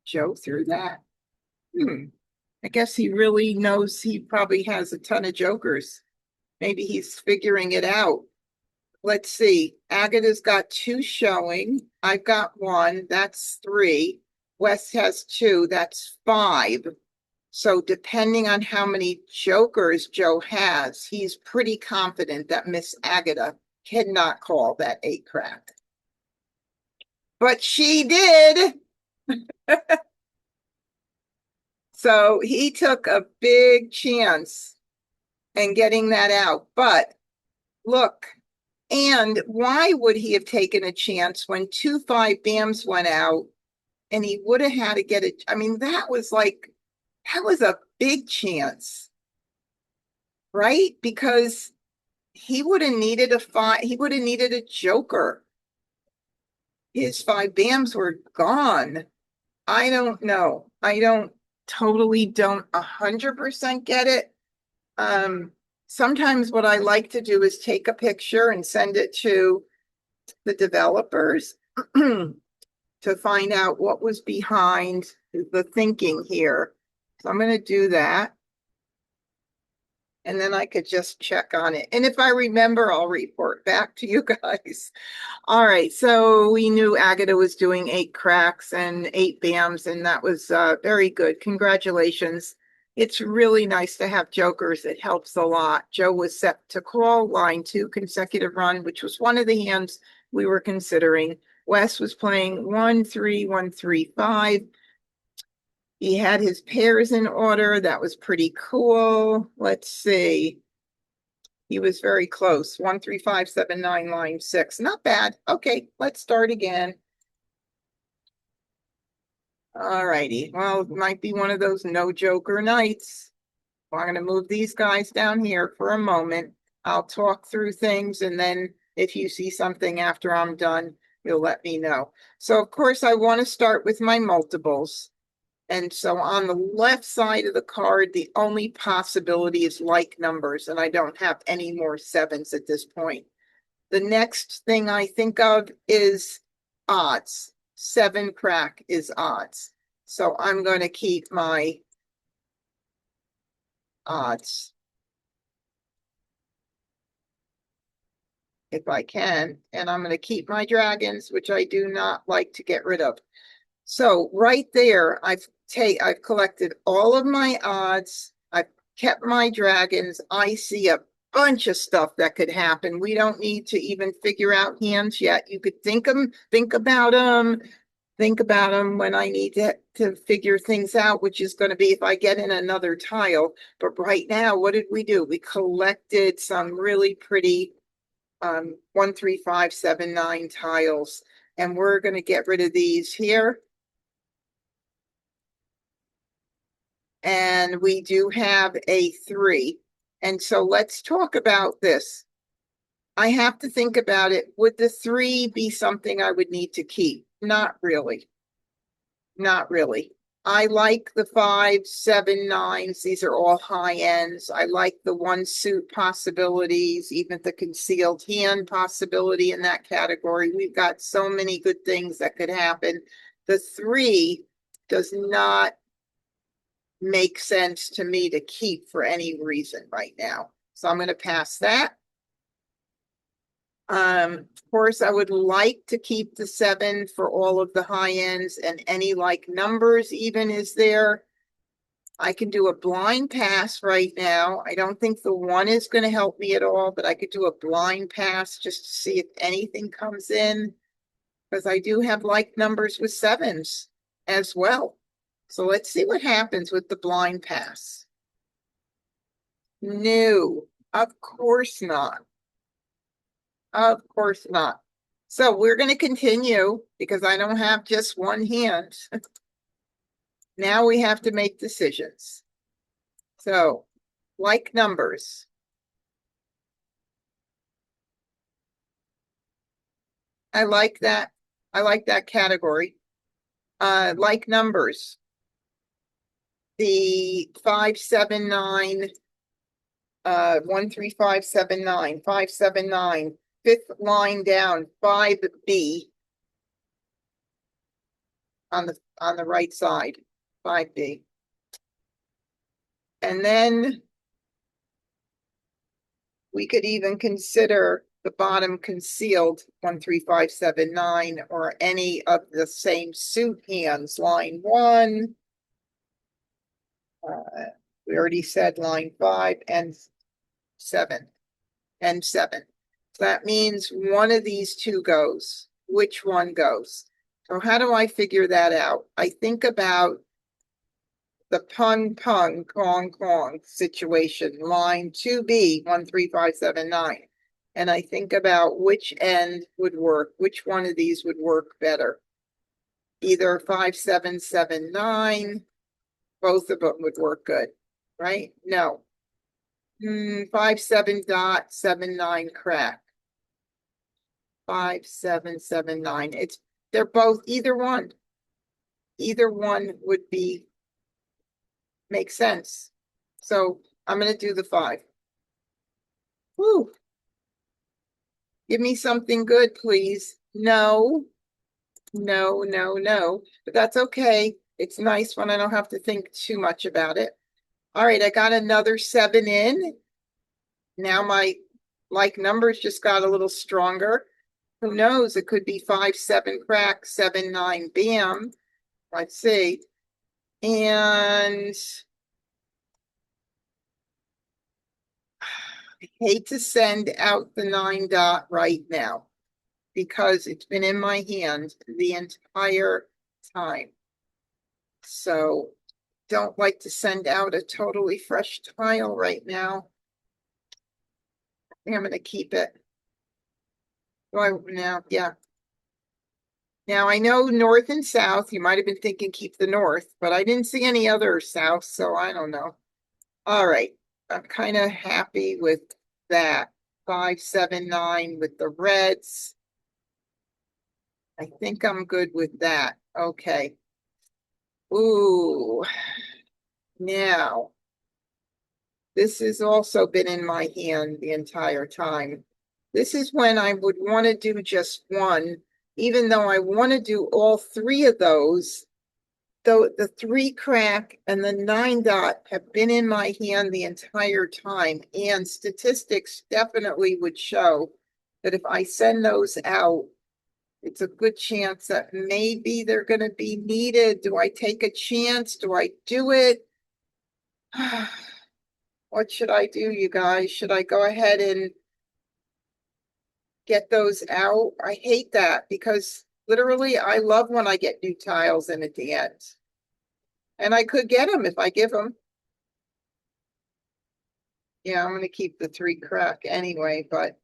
Joe threw that. I guess he really knows he probably has a ton of jokers. Maybe he's figuring it out. Let's see. Agatha's got 2 showing. I've got 1. That's 3. Wes has 2. That's 5. So depending on how many jokers Joe has, he's pretty confident that Miss Agatha cannot call that 8 crack. But she did. So he took a big chance in getting that out. But look, and why would he have taken a chance when 2 5 bams went out and he would have had to get it? That was a big chance, right? Because he would have needed a 5, he would have needed a joker. His 5 BAMs were gone. I don't know. I don't 100% get it. Sometimes what I like to do is take a picture and send it to the developers to find out what was behind the thinking here. So I'm going to do that. And then I could just check on it. And if I remember, I'll report back to you guys. All right, so we knew Agatha was doing 8 cracks and 8 BAMs, and that was very good. Congratulations. It's really nice to have jokers. It helps a lot. Joe was set to call line 2 consecutive run, which was one of the hands we were considering. Wes was playing 1, 3, 1, 3, 5. He had his pairs in order. That was pretty cool. Let's see. He was very close. 1, 3, 5, 7, 9, line 6. Not bad. Okay, let's start again. All righty. Well, it might be one of those no joker nights. Well, I'm going to move these guys down here for a moment. I'll talk through things, and then if you see something after I'm done, you'll let me know. So, of course, I want to start with my multiples. And so on the left side of the card, the only possibility is like numbers, and I don't have any more 7s at this point. The next thing I think of is odds. 7 crack is odds. So I'm going to keep my odds if I can, and I'm going to keep my dragons, which I do not like to get rid of. So right there, I've collected all of my odds. I've kept my dragons. I see a bunch of stuff that could happen. We don't need to even figure out hands yet. You could think about them when I need to figure things out, which is going to be if I get in another tile. But right now, what did we do? We collected some really pretty 1, 3, 5, 7, 9 tiles, and we're going to get rid of these here. And we do have a 3. And so let's talk about this. I have to think about it. Would the 3 be something I would need to keep? Not really. Not really. I like the 5, 7, 9s. These are all high ends. I like the 1 suit possibilities, even the concealed hand possibility in that category. We've got so many good things that could happen. The 3 does not make sense to me to keep for any reason right now. So I'm going to pass that. Of course, I would like to keep the 7 for all of the high ends, and any like numbers even is there. I can do a blind pass right now. I don't think the 1 is going to help me at all, but I could do a blind pass just to see if anything comes in, because I do have like numbers with 7s as well. So let's see what happens with the blind pass. No, of course not. Of course not. So we're going to continue because I don't have just one hand. Now we have to make decisions. So, like numbers. I like that. I like that category. Like numbers. The 5, 7, 9, 1, 3, 5, 7, 9, 5, 7, 9, 5th line down, 5B on the right side, 5B. And then we could even consider the bottom concealed 1, 3, 5, 7, 9, or any of the same suit hands, line 1. We already said line 5 and 7 and 7. So that means one of these 2 goes. Which one goes? So how do I figure that out? I think about the pung pung kong kong situation, line 2B, 1, 3, 5, 7, 9. And I think about which end would work, which one of these would work better. Either 5, 7, 7, 9, both of them would work good, right? No. 5, 7 dot, 7, 9 crack. 5, 7, 7, 9. It's They're both, either one would make sense. So I'm going to do the 5. Woo. Give me something good, please. No, no, no, no. But that's okay. It's nice when I don't have to think too much about it. All right, I got another 7 in. Now my like numbers just got a little stronger. Who knows? It could be 5, 7 crack, 7, 9, bam. Let's see. And I hate to send out the 9 dot right now because it's been in my hand the entire time. So don't like to send out a totally fresh tile right now. I think I'm going to keep it. Now, yeah. Now I know north and south, you might have been thinking keep the north, but I didn't see any other south, so I don't know. All right, I'm kind of happy with that. 5, 7, 9 with the reds. I think I'm good with that. Okay. Ooh. Now, this has also been in my hand the entire time. This is when I would want to do just one, even though I want to do all 3 of those. Though the 3 crack and the 9 dot have been in my hand the entire time, and statistics definitely would show that if I send those out, it's a good chance that maybe they're going to be needed. Do I take a chance? Do I do it? What should I do, you guys? Should I go ahead and get those out? I hate that because literally I love when I get new tiles in at the end. And I could get them if I give them. Yeah, I'm going to keep the 3 crack anyway, but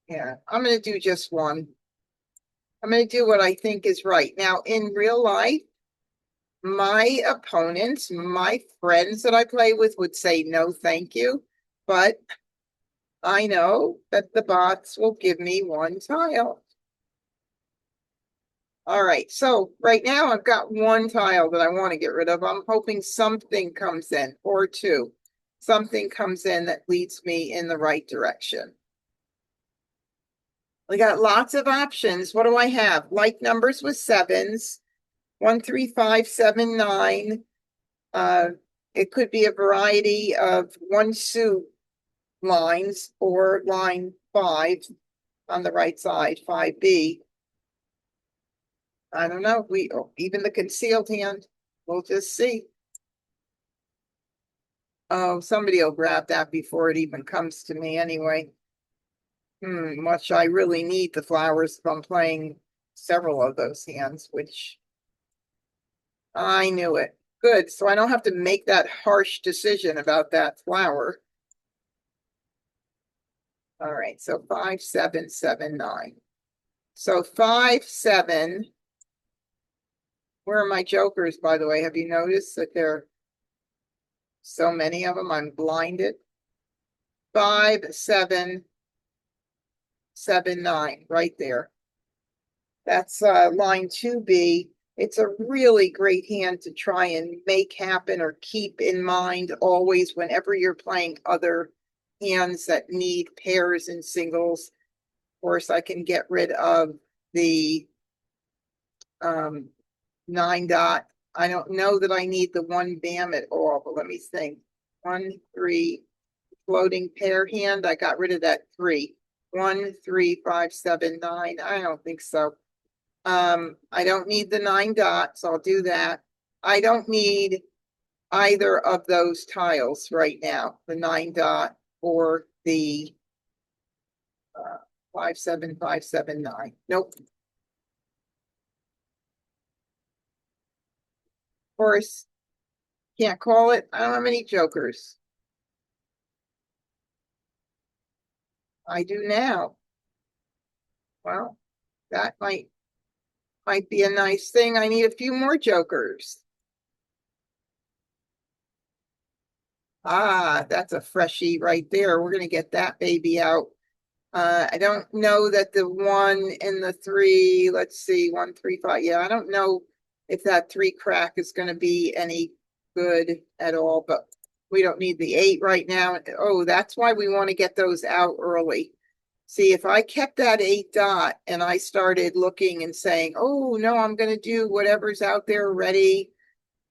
yeah, I'm going to do just one. I'm going to do what I think is right. Now, in real life, my opponents, my friends that I play with would say no, thank you. But I know that the bots will give me 1 tile. All right, so right now I've got 1 tile that I want to get rid of. I'm hoping something comes in, or 2. Something comes in that leads me in the right direction. We got lots of options. What do I have? Like numbers with 7s. 1, 3, 5, 7, 9. It could be a variety of 1 suit lines or line 5 on the right side, 5B. I don't know. Even the concealed hand. We'll just see. Oh, somebody will grab that before it even comes to me anyway. Much I really need the flowers if I'm playing several of those hands, which I knew it. Good, so I don't have to make that harsh decision about that flower. All right, so 5, 7, 7, 9. So 5, 7. Where are my jokers, by the way? Have you noticed that there are so many of them? I'm blinded. 5, 7, 7, 9, right there. That's line 2B. It's a really great hand to try and make happen or keep in mind always whenever you're playing other hands that need pairs and singles. Of course, I can get rid of the 9 dot. I don't know that I need the 1 bam at all, but let me think. 1, 3, floating pair hand. I got rid of that 3. 1, 3, 5, 7, 9. I don't think so. I don't need the 9 dots. I'll do that. I don't need either of those tiles right now, the 9 dot or the 5, 7, 5, 7, 9. Nope. Of course, can't call it. I don't have any jokers. I do now. Well, that might be a nice thing. I need a few more jokers. Ah, that's a freshie right there. We're going to get that baby out. I don't know that the 1 and the 3, let's see, 1, 3, 5. Yeah, I don't know if that 3 crack is going to be any good at all, but we don't need the 8 right now. Oh, that's why we want to get those out early. See, if I kept that 8 dot and I started looking and saying, oh, no, I'm going to do whatever's out there ready,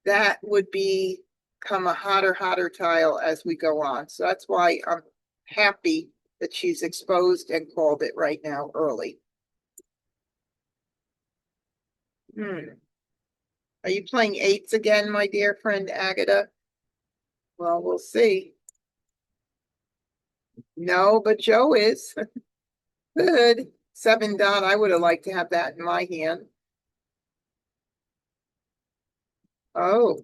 that would become a hotter tile as we go on. So that's why I'm happy that she's exposed and called it right now early. Are you playing 8s again, my dear friend Agatha? Well, we'll see. No, but Joe is. Good. 7 dot. I would have liked to have that in my hand. Oh,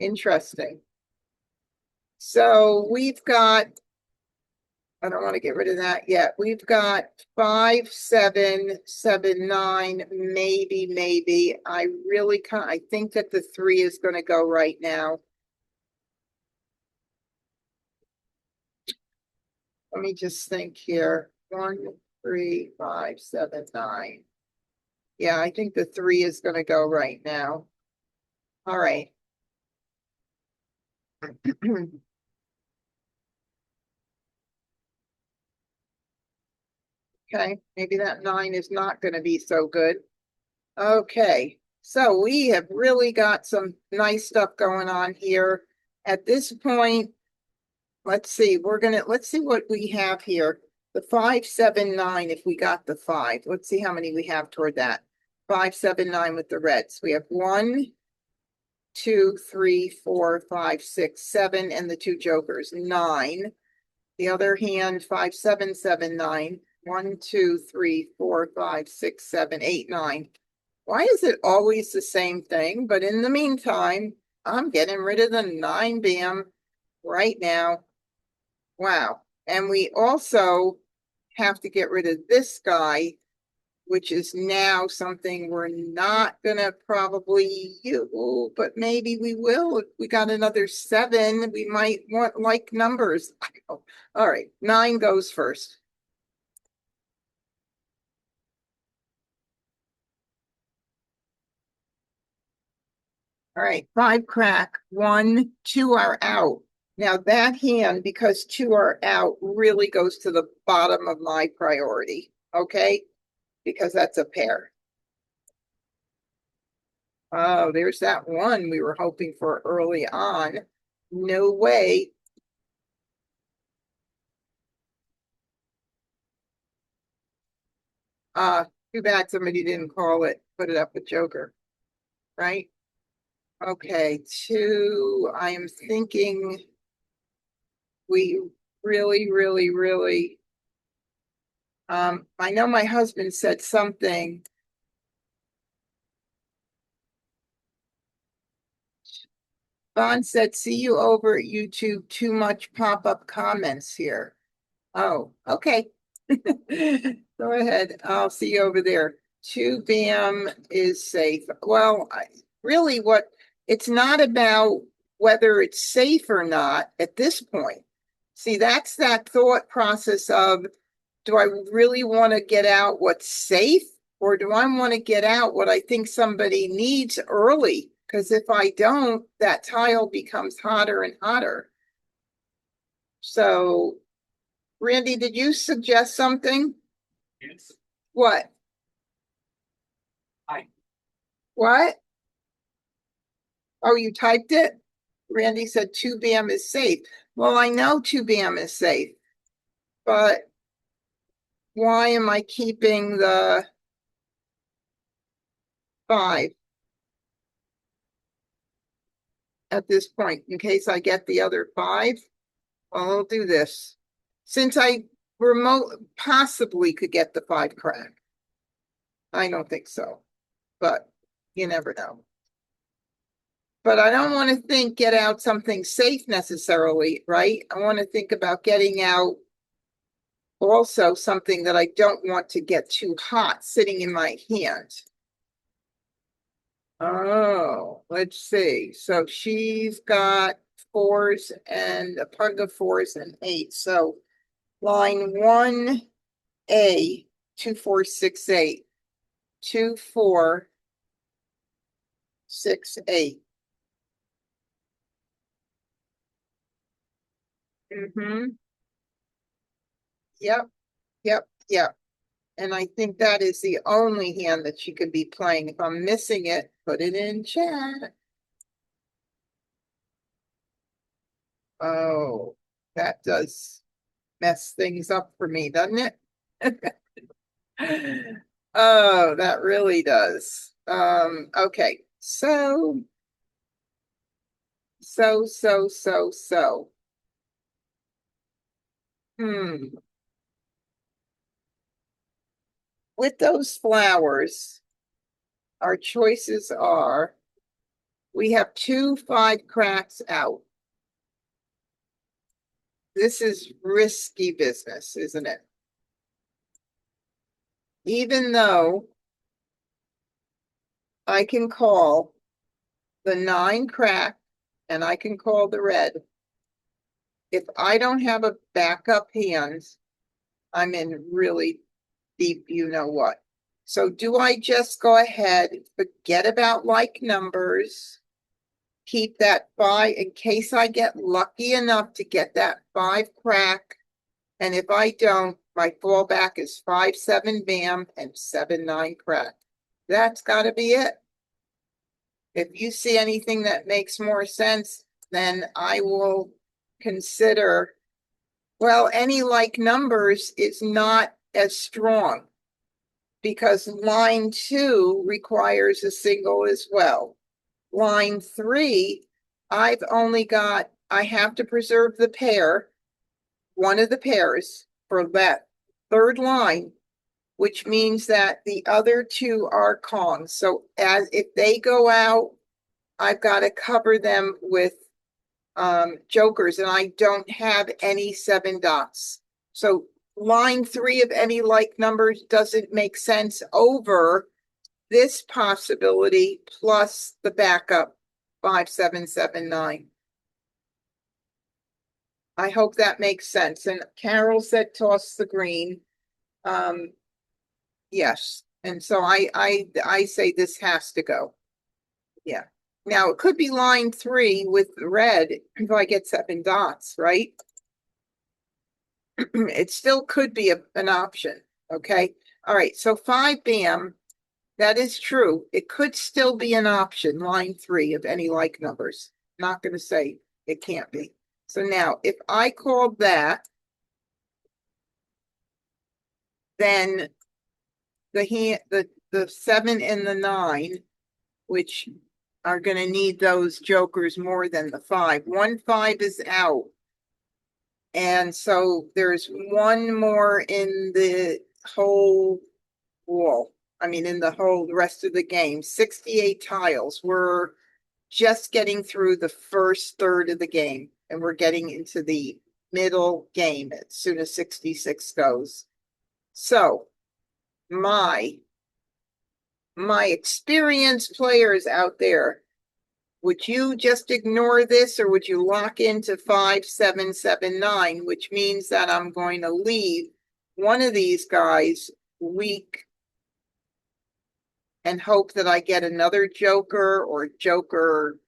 interesting. So we've got, I don't want to get rid of that yet. We've got 5, 7, 7, 9, maybe. I really can't. I think that the 3 is going to go right now. Let me just think here. 1, 3, 5, 7, 9. Yeah, I think the 3 is going to go right now. All right. Okay, maybe that 9 is not going to be so good. Okay, so we have really got some nice stuff going on here. At this point, let's see, let's see what we have here. The 5, 7, 9, if we got the 5. Let's see how many we have toward that. 5, 7, 9 with the reds. We have 1, 2, 3, 4, 5, 6, 7, and the 2 jokers, 9. The other hand, 5, 7, 7, 9. 1, 2, 3, 4, 5, 6, 7, 8, 9. Why is it always the same thing? But in the meantime, I'm getting rid of the 9 bam right now. Wow. And we also have to get rid of this guy, which is now something we're not going to probably use, but maybe we will. If we got another 7, we might want like numbers. All right, 9 goes first. All right, 5 crack, 1, 2 are out. Now that hand, because 2 are out, really goes to the bottom of my priority, okay? Because that's a pair. Oh, there's that 1 we were hoping for early on. No way. Too bad somebody didn't call it, put it up with Joker, right? Okay, 2, I am thinking we really, I know my husband said something. Vaughn said, see you over at YouTube, too much pop-up comments here. Oh, okay. Go ahead. I'll see you over there. 2 bam is safe. Well, really it's not about whether it's safe or not at this point. See, that's that thought process of, do I really want to get out what's safe, or do I want to get out what I think somebody needs early? Because if I don't, that tile becomes hotter and hotter. So, Randy, did you suggest something? Yes. What? Hi. What? Oh, you typed it? Randy said 2 bam is safe. Well, I know 2 bam is safe, but why am I keeping the 5 at this point in case I get the other 5? Well, I'll do this. Since I possibly could get the 5 crack. I don't think so, but you never know. But I don't want to get out something safe necessarily, right? I want to think about getting out also something that I don't want to get too hot sitting in my hand. Oh, let's see. So she's got 4s and a part of the 4s and 8. So line 1 A 2468. 2468. Mm-hmm. Yep, yep, yep. And I think that is the only hand that she could be playing. If I'm missing it, put it in chat. Oh, that does mess things up for me, doesn't it? Oh, that really does. Okay. So. Hmm. With those flowers, our choices are, we have 2 5 cracks out. This is risky business, isn't it? Even though I can call the 9 crack and I can call the red, if I don't have a backup hand, I'm in really deep, you know what. So do I just go ahead, forget about like numbers, keep that 5 in case I get lucky enough to get that 5 crack? And if I don't, my fallback is 5 7 bam and 7 9 crack. That's got to be it. If you see anything that makes more sense, then I will consider, well, any like numbers is not as strong because line 2 requires a single as well. Line 3, I have to preserve the pair, one of the pairs for that third line, which means that the other 2 are Kongs. So as if they go out, I've got to cover them with jokers, and I don't have any 7 dots. So line 3 of any like numbers doesn't make sense over this possibility plus the backup 5 7 7 9. I hope that makes sense. And Carol said toss the green. Yes. And so I say this has to go. Yeah. Now it could be line 3 with red if I get 7 dots, right? It still could be an option. Okay. All right. So 5 bam. That is true. It could still be an option, line 3 of any like numbers. Not going to say it can't be. So now if I called that, then the 7 and the 9, which are going to need those jokers more than the 5. 1 5 is out. And so there's one more in the whole wall. I mean, in the whole rest of the game, 68 tiles. We're just getting through the first third of the game, and we're getting into the middle game as soon as 66 goes. So my experienced players out there, would you just ignore this, or would you lock into 5 7 7 9, which means that I'm going to leave one of these guys weak and hope that I get another joker or joker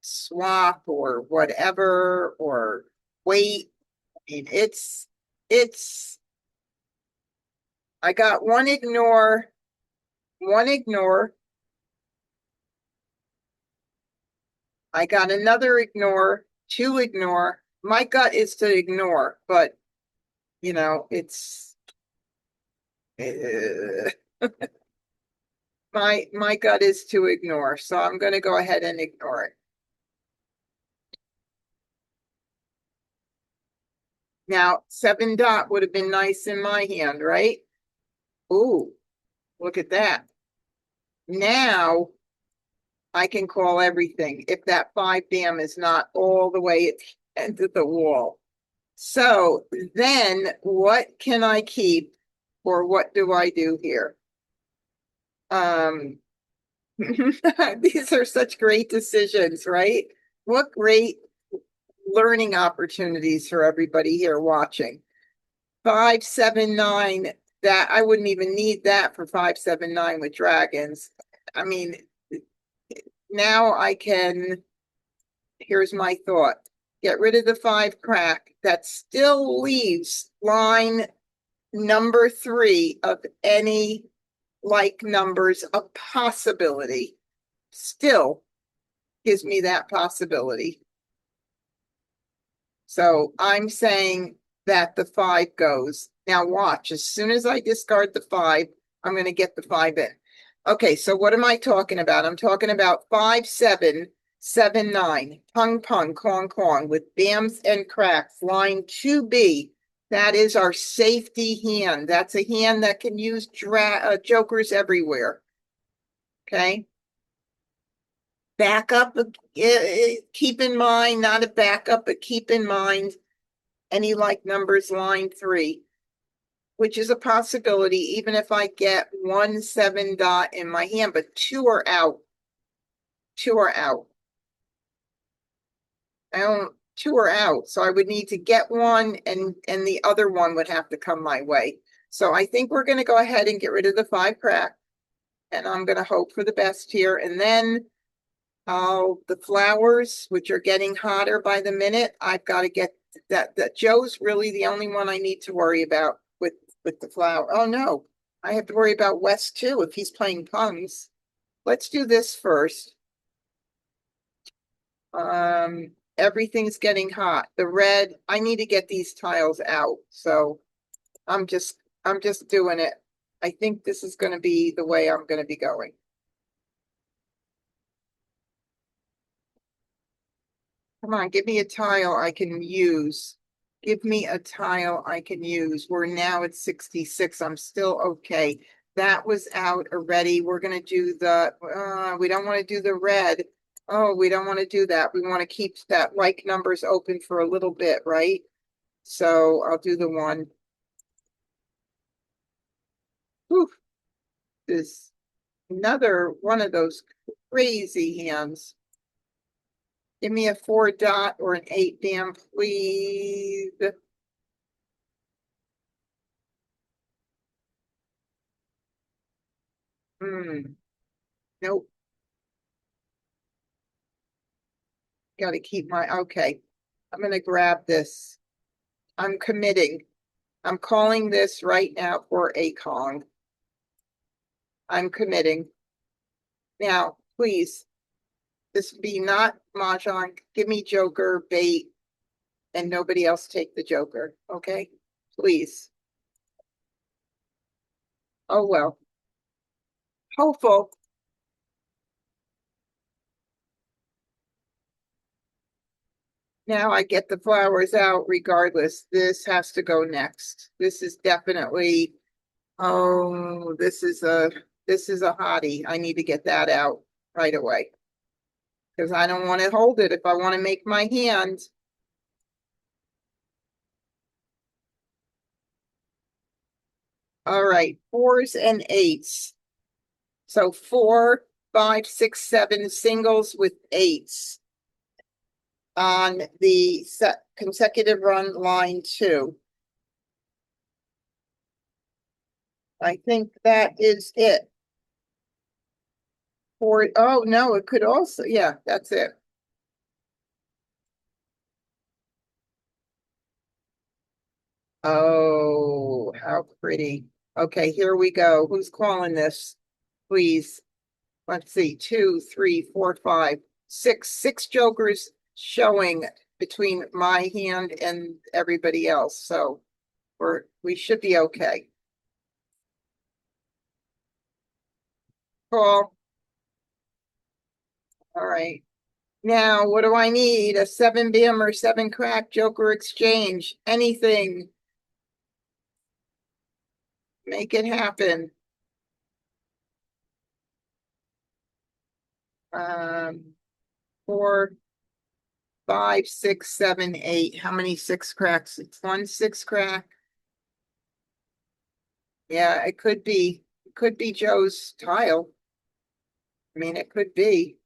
swap or whatever, or wait? I mean, I got one ignore. I got another ignore, 2 ignore. My gut is to ignore, but you know, it's my gut is to ignore. So I'm going to go ahead and ignore it. Now, 7 dot would have been nice in my hand, right? Ooh, look at that. Now I can call everything if that 5 bam is not all the way at the end of the wall. So then what can I keep, or what do I do here? These are such great decisions, right? What great learning opportunities for everybody here watching. 579, that I wouldn't even need that for 579 with dragons. I mean, now I can, here's my thought. Get rid of the 5 crack. That still leaves line number 3 of any like numbers a possibility. Still gives me that possibility. So I'm saying that the 5 goes. Now watch, as soon as I discard the 5, I'm going to get the 5 in. Okay, so what am I talking about? I'm talking about 5, 7, 7, 9, pung, pung, kong, kong, with bams and cracks, line 2B. That is our safety hand. That's a hand that can use jokers everywhere. Okay. Backup, keep in mind, not a backup, but keep in mind any like numbers line 3, which is a possibility even if I get 1 7 dot in my hand, but 2 are out. 2 are out. I don't, 2 are out. So I would need to get one and the other one would have to come my way. So I think we're going to go ahead and get rid of the 5 crack. And I'm going to hope for the best here. And then the flowers, which are getting hotter by the minute, I've got to get that Joe's really the only one I need to worry about with the flower. Oh no, I have to worry about West too if he's playing pungs. Let's do this first. Everything's getting hot. The red, I need to get these tiles out. So I'm just doing it. I think this is going to be the way I'm going to be going. Come on, give me a tile I can use. Give me a tile I can use. We're now at 66. I'm still okay. That was out already. We're going to do the, we don't want to do the red. Oh, we don't want to do that. We want to keep that like numbers open for a little bit, right? So I'll do the 1. Whew. This another one of those crazy hands. Give me a 4 dot or an 8 bam, please. Nope. Got to keep my, okay. I'm going to grab this. I'm committing. I'm calling this right now for a Kong. I'm committing. Now, please, this be not Mah Jongg. Give me Joker, bait, and nobody else take the Joker, okay? Please. Oh, well. Hopeful. Now I get the flowers out regardless. This has to go next. This is definitely, oh, this is a hottie. I need to get that out right away. Because I don't want to hold it if I want to make my hand. All right, 4s and 8s. So 4, 5, 6, 7 singles with 8s on the consecutive run line 2. I think that is it. Oh no, it could also, yeah, that's it. Oh, how pretty. Okay, here we go. Who's calling this? Please. Let's see, 2, 3, 4, 5, 6, 6 jokers showing between my hand and everybody else. So we should be okay. Cool. All right. Now, what do I need? A 7 bim or 7 crack joker exchange. Anything. Make it happen. 4, 5, 6, 7, 8. How many 6 cracks? It's 1 6 crack. Yeah, it could be. It could be Joe's tile. I mean, it could be.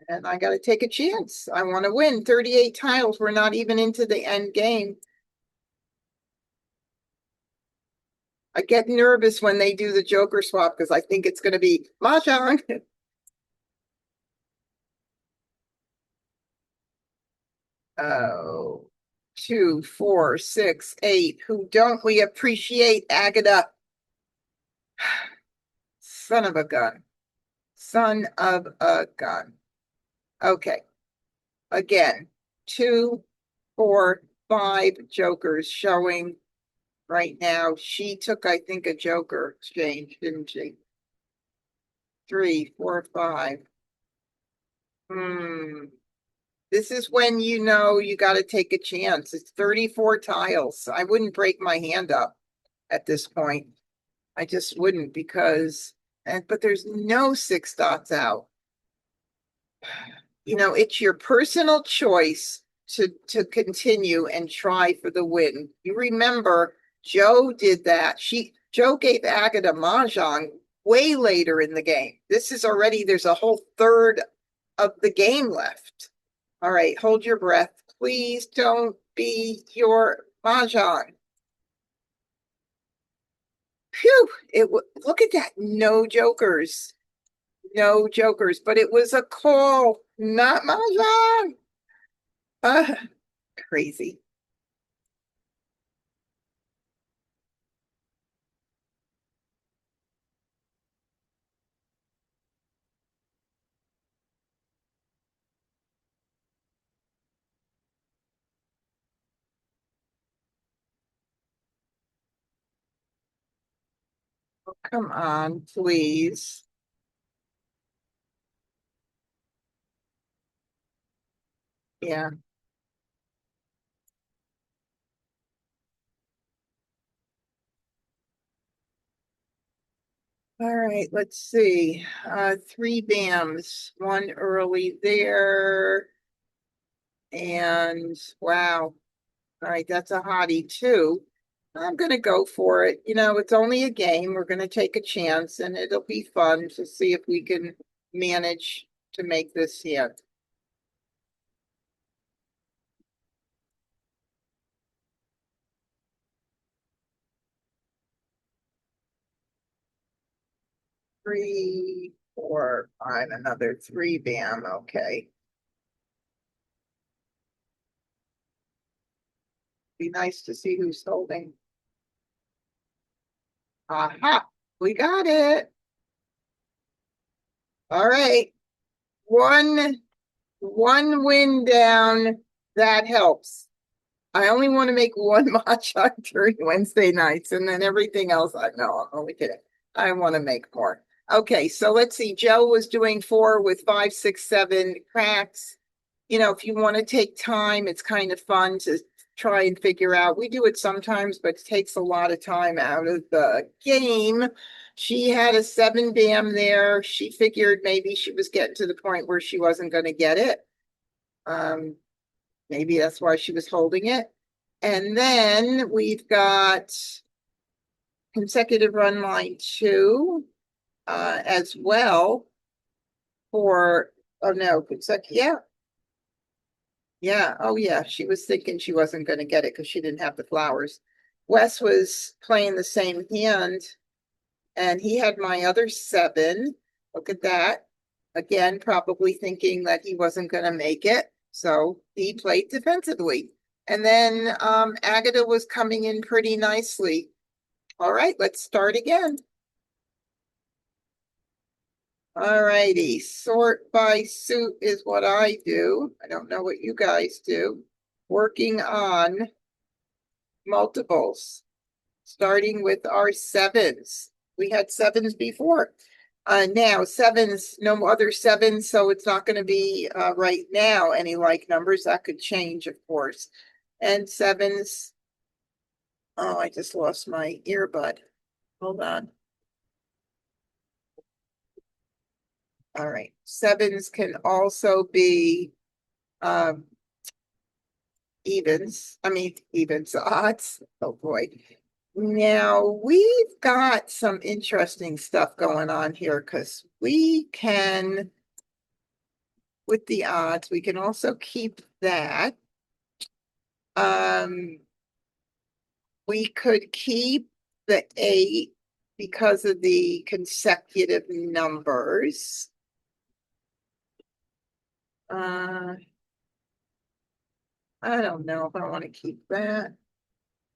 And I got to take a chance. I want to win 38 tiles. We're not even into the end game. I get nervous when they do the Joker swap because I think it's going to be Mah Jongg. Oh, 2, 4, 6, 8. Who don't we appreciate, Agatha? Son of a gun. Son of a gun. Okay. Again, 2, 4, 5 jokers showing right now. She took, I think, a joker exchange, didn't she? 3, 4, 5. This is when you know you got to take a chance. It's 34 tiles. I wouldn't break my hand up at this point. I just wouldn't because, but there's no 6 dots out. You know, it's your personal choice to continue and try for the win. You remember Joe did that. Joe gave Agatha Mah Jongg way later in the game. This is already, there's a whole third of the game left. All right, hold your breath. Please don't be your Mah Jongg. Phew, look at that. No jokers. No jokers, but it was a call, not Mah Jongg. Crazy. Come on, please. Yeah. All right, let's see. 3 BAMs, one early there. And wow. All right, that's a hottie too. I'm going to go for it. You know, it's only a game. We're going to take a chance and it'll be fun to see if we can manage to make this hit. Three, 4, 5, another 3 BAM. Okay. Be nice to see who's holding. Aha, we got it. All right. One win down. That helps. I only want to make one matcha during Wednesday nights, and then everything else, I know, I'm only kidding. I want to make more. Okay, so let's see. Joe was doing 4 with 5, 6, 7 cracks. You know, if you want to take time, it's kind of fun to try and figure out. We do it sometimes, but it takes a lot of time out of the game. She had a 7 BAM there. She figured maybe she was getting to the point where she wasn't going to get it. Maybe that's why she was holding it. And then we've got consecutive run line 2 as well for, oh no, yeah. Yeah, oh yeah, she was thinking she wasn't going to get it because she didn't have the flowers. Wes was playing the same hand and he had my other 7. Look at that. Again, probably thinking that he wasn't going to make it. So he played defensively. And then Agatha was coming in pretty nicely. All right, let's start again. All righty, sort by suit is what I do. I don't know what you guys do. Working on multiples, starting with our 7s. We had 7s before. Now 7s, no other 7s, so it's not going to be right now any like numbers. That could change, of course. And 7s, oh, I just lost my earbud. Hold on. All right. 7s can also be evens. I mean, evens, odds. Oh boy. Now we've got some interesting stuff going on here because we can, with the odds, we can also keep that. We could keep the 8 because of the consecutive numbers. I don't know if I want to keep that.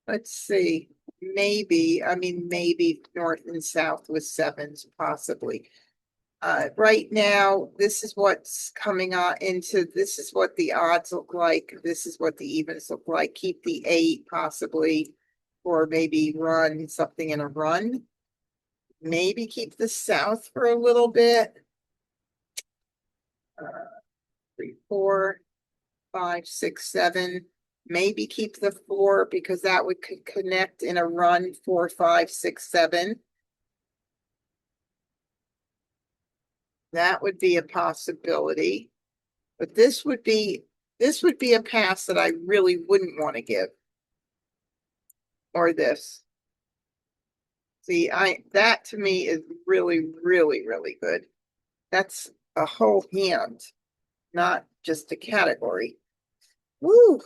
Let's see. Maybe, I mean, maybe north and south with 7s, possibly. Right now, this is what's coming on into, this is what the odds look like. This is what the evens look like. Keep the 8 possibly, or maybe run something in a run. Maybe keep the south for a little bit. 3, 4, 5, 6, 7. Maybe keep the 4 because that would connect in a run 4, 5, 6, 7. That would be a possibility. But this would be a pass that I really wouldn't want to give. Or this. See, that to me is really, really, really good. That's a whole hand, not just a category. Woo,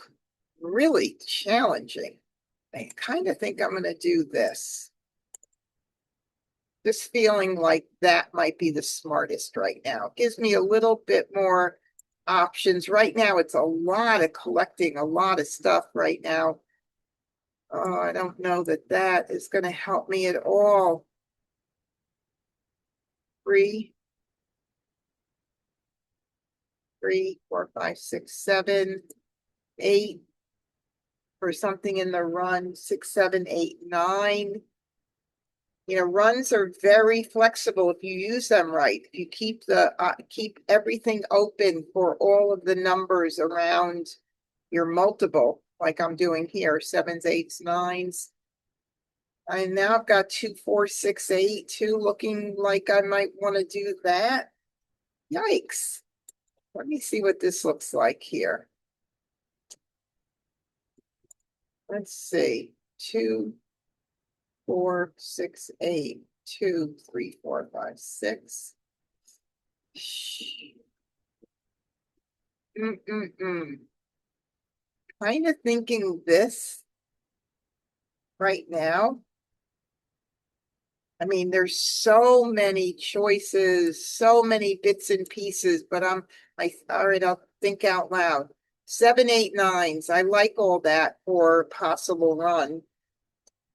really challenging. I kind of think I'm going to do this. Just feeling like that might be the smartest right now. It gives me a little bit more options. Right now, it's a lot of collecting, a lot of stuff right now. Oh, I don't know that that is going to help me at all. 3, 3, 4, 5, 6, 7, 8 for something in the run. 6, 7, 8, 9. You know, runs are very flexible if you use them right. If you keep everything open for all of the numbers around your multiple, like I'm doing here, 7s, 8s, 9s. I now I've got 2, 4, 6, 8, 2 looking like I might want to do that. Yikes. Let me see what this looks like here. Let's see. 2, 4, 6, 8, 2, 3, 4, 5, 6. Kind of thinking this right now. I mean, there's so many choices, so many bits and pieces, but all right, I'll think out loud. 7, 8, 9s. I like all that for possible run.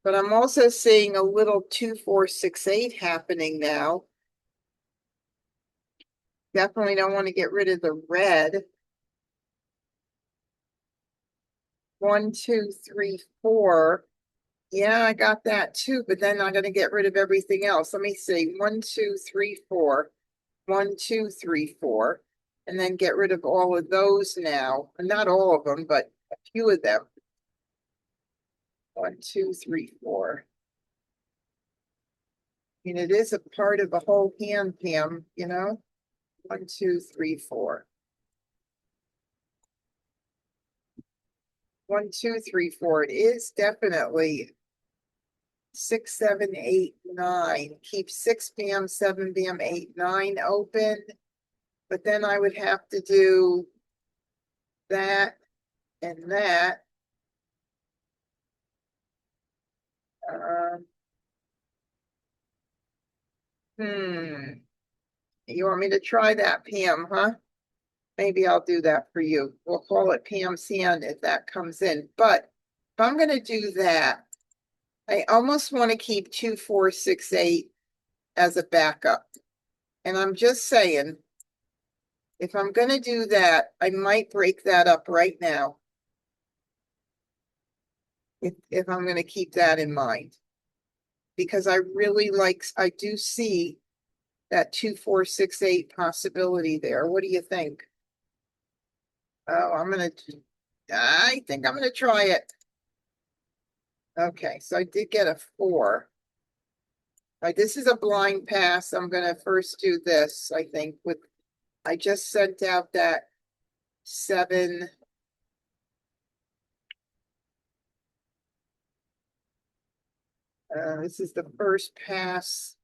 But I'm also seeing a little 2, 4, 6, 8 happening now. Definitely don't want to get rid of the red. 1, 2, 3, 4. Yeah, I got that too, but then I'm going to get rid of everything else. Let me see. 1, 2, 3, 4. 1, 2, 3, 4. And then get rid of all of those now. Not all of them, but a few of them. 1, 2, 3, 4. I mean, it is a part of the whole hand, Pam, you know? 1, 2, 3, 4. 1, 2, 3, 4. It is definitely 6, 7, 8, 9. Keep 6 bam, 7 bam, 8, 9 open. But then I would have to do that and that. You want me to try that, Pam, huh? Maybe I'll do that for you. We'll call it Pam's hand if that comes in. But if I'm going to do that, I almost want to keep 2, 4, 6, 8 as a backup. And I'm just saying, if I'm going to do that, I might break that up right now. If I'm going to keep that in mind. Because I really I do see that 2, 4, 6, 8 possibility there. What do you think? Oh, I think I'm going to try it. Okay, so I did get a 4. All right, this is a blind pass. I'm going to first do this, I think, I just sent out that 7. This is the first pass.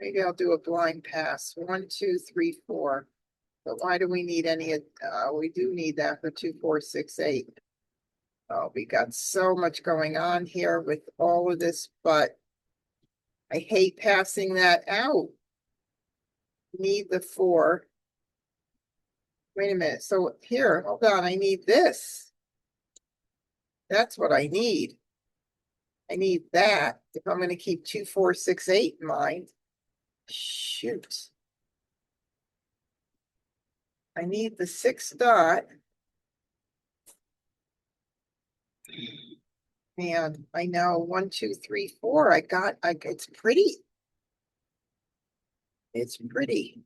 Maybe I'll do a blind pass. 1, 2, 3, 4. But why do we need any? We do need that for 2, 4, 6, 8. Oh, we got so much going on here with all of this, but I hate passing that out. Need the 4. Wait a minute. So here, hold on. I need this. That's what I need. I need that if I'm going to keep 2, 4, 6, 8 in mind. Shoot. I need the 6 dot. Man, I know 1, 2, 3, 4. It's pretty. It's pretty.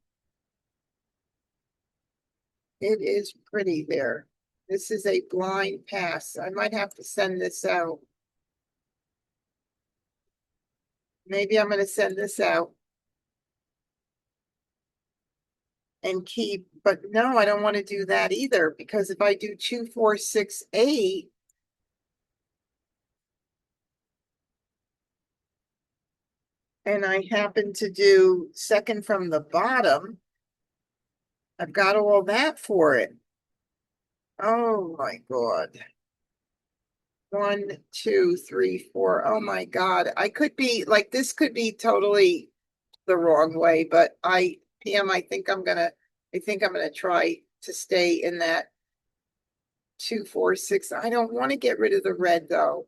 It is pretty there. This is a blind pass. I might have to send this out. Maybe I'm going to send this out and keep, but no, I don't want to do that either, because if I do 2, 4, 6, 8, and I happen to do second from the bottom, I've got all that for it. Oh my God. 1, 2, 3, 4. Oh my God. I could be like, this could be totally the wrong way, but Pam, I think I'm gonna try to stay in that 2, 4, 6. I don't want to get rid of the red though,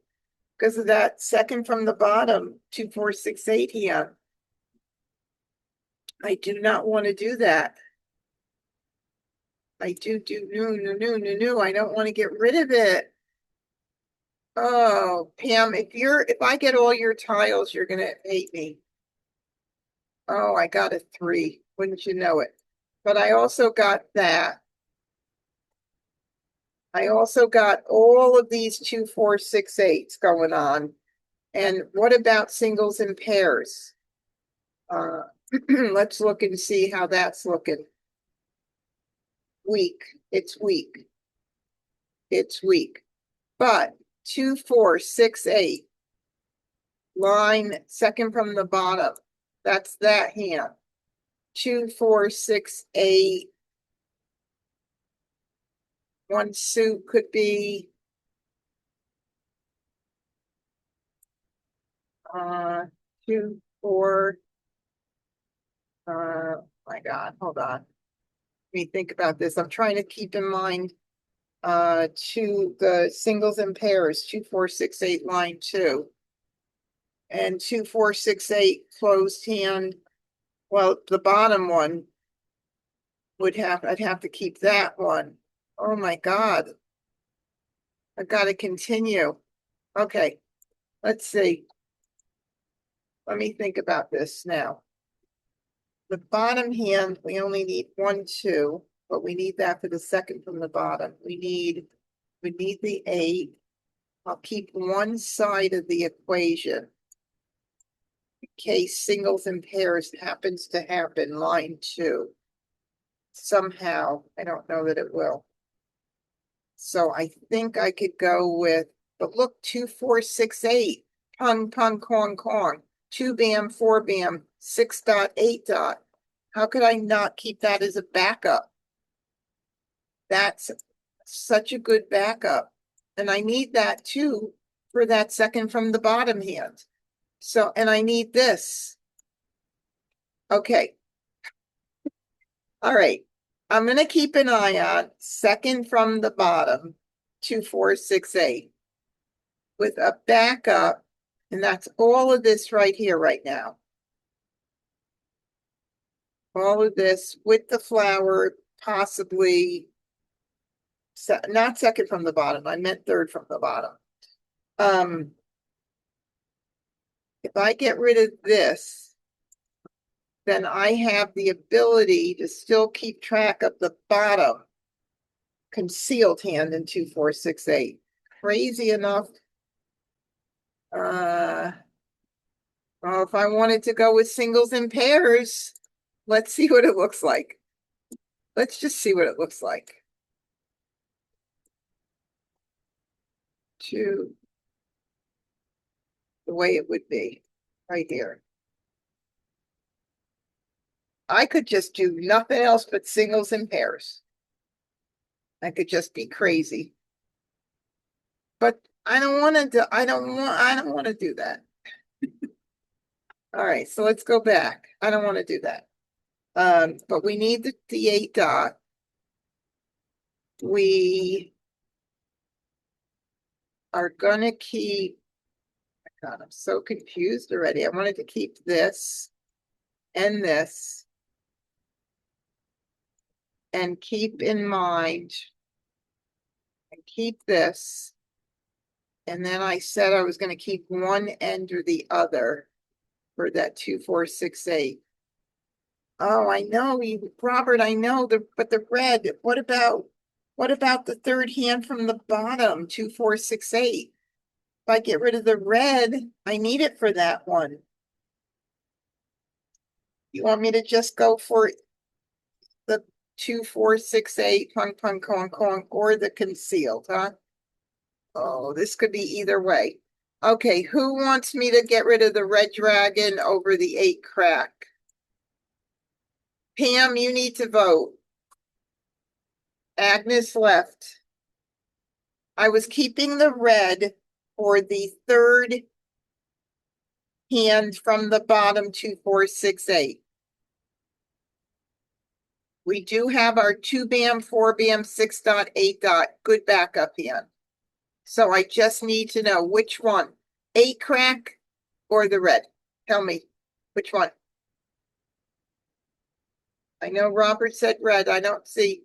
because of that second from the bottom, 2, 4, 6, 8 here. I do not want to do that. I do no. I don't want to get rid of it. Oh, Pam, if I get all your tiles, you're gonna hate me. Oh, I got a 3. Wouldn't you know it? But I also got that. I also got all of these 2, 4, 6, 8s going on. And what about singles and pairs? Let's look and see how that's looking. Weak. It's weak. It's weak. But 2, 4, 6, 8. Line second from the bottom. That's that hand. 2, 4, 6, 8. One suit could be 2, 4. My God, hold on. Let me think about this. I'm trying to keep in mind the singles and pairs, 2, 4, 6, 8, line 2. And 2, 4, 6, 8 closed hand. Well, the bottom one I'd have to keep that one. Oh my God. I've got to continue. Okay, let's see. Let me think about this now. The bottom hand, we only need 1, 2, but we need that for the second from the bottom. We need the 8. I'll keep one side of the equation in case singles and pairs happens to happen, line 2. Somehow, I don't know that it will. So I think I could go with, but look, 2, 4, 6, 8. Pung, pung, kong, kong. 2 bam, 4 bam, 6 dot, 8 dot. How could I not keep that as a backup? That's such a good backup. And I need that too for that second from the bottom hand. So, and I need this. Okay. All right. I'm going to keep an eye on second from the bottom, 2, 4, 6, 8 with a backup. And that's all of this right here right now. All of this with the flower, possibly not second from the bottom. I meant third from the bottom. If I get rid of this, then I have the ability to still keep track of the bottom concealed hand in 2, 4, 6, 8. Crazy enough. Well, if I wanted to go with singles and pairs, let's see what it looks like. Let's just see what it looks like. 2, the way it would be right here. I could just do nothing else but singles and pairs. I could just be crazy. but I don't want to do, I don't want to do that. All right, so let's go back. I don't want to do that. But we need the 8 dot. We are gonna keep, God, I'm so confused already. I wanted to keep this and this. And keep in mind, and keep this. And then I said I was going to keep one end or the other for that 2468. Oh, I know you, Robert, I know but the red, what about the third hand from the bottom, 2468? If I get rid of the red, I need it for that one. You want me to just go for the 2468, punk, punk, conk, conk, or the concealed, huh? Oh, this could be either way. Okay, who wants me to get rid of the red dragon over the 8 crack? Pam, you need to vote. Agnes left. I was keeping the red for the third hand from the bottom 2468. We do have our 2 bam, 4 bam, 6 dot, 8 dot. Good backup hand. So I just need to know which one, 8 crack or the red. Tell me which one. I know Robert said red. I don't see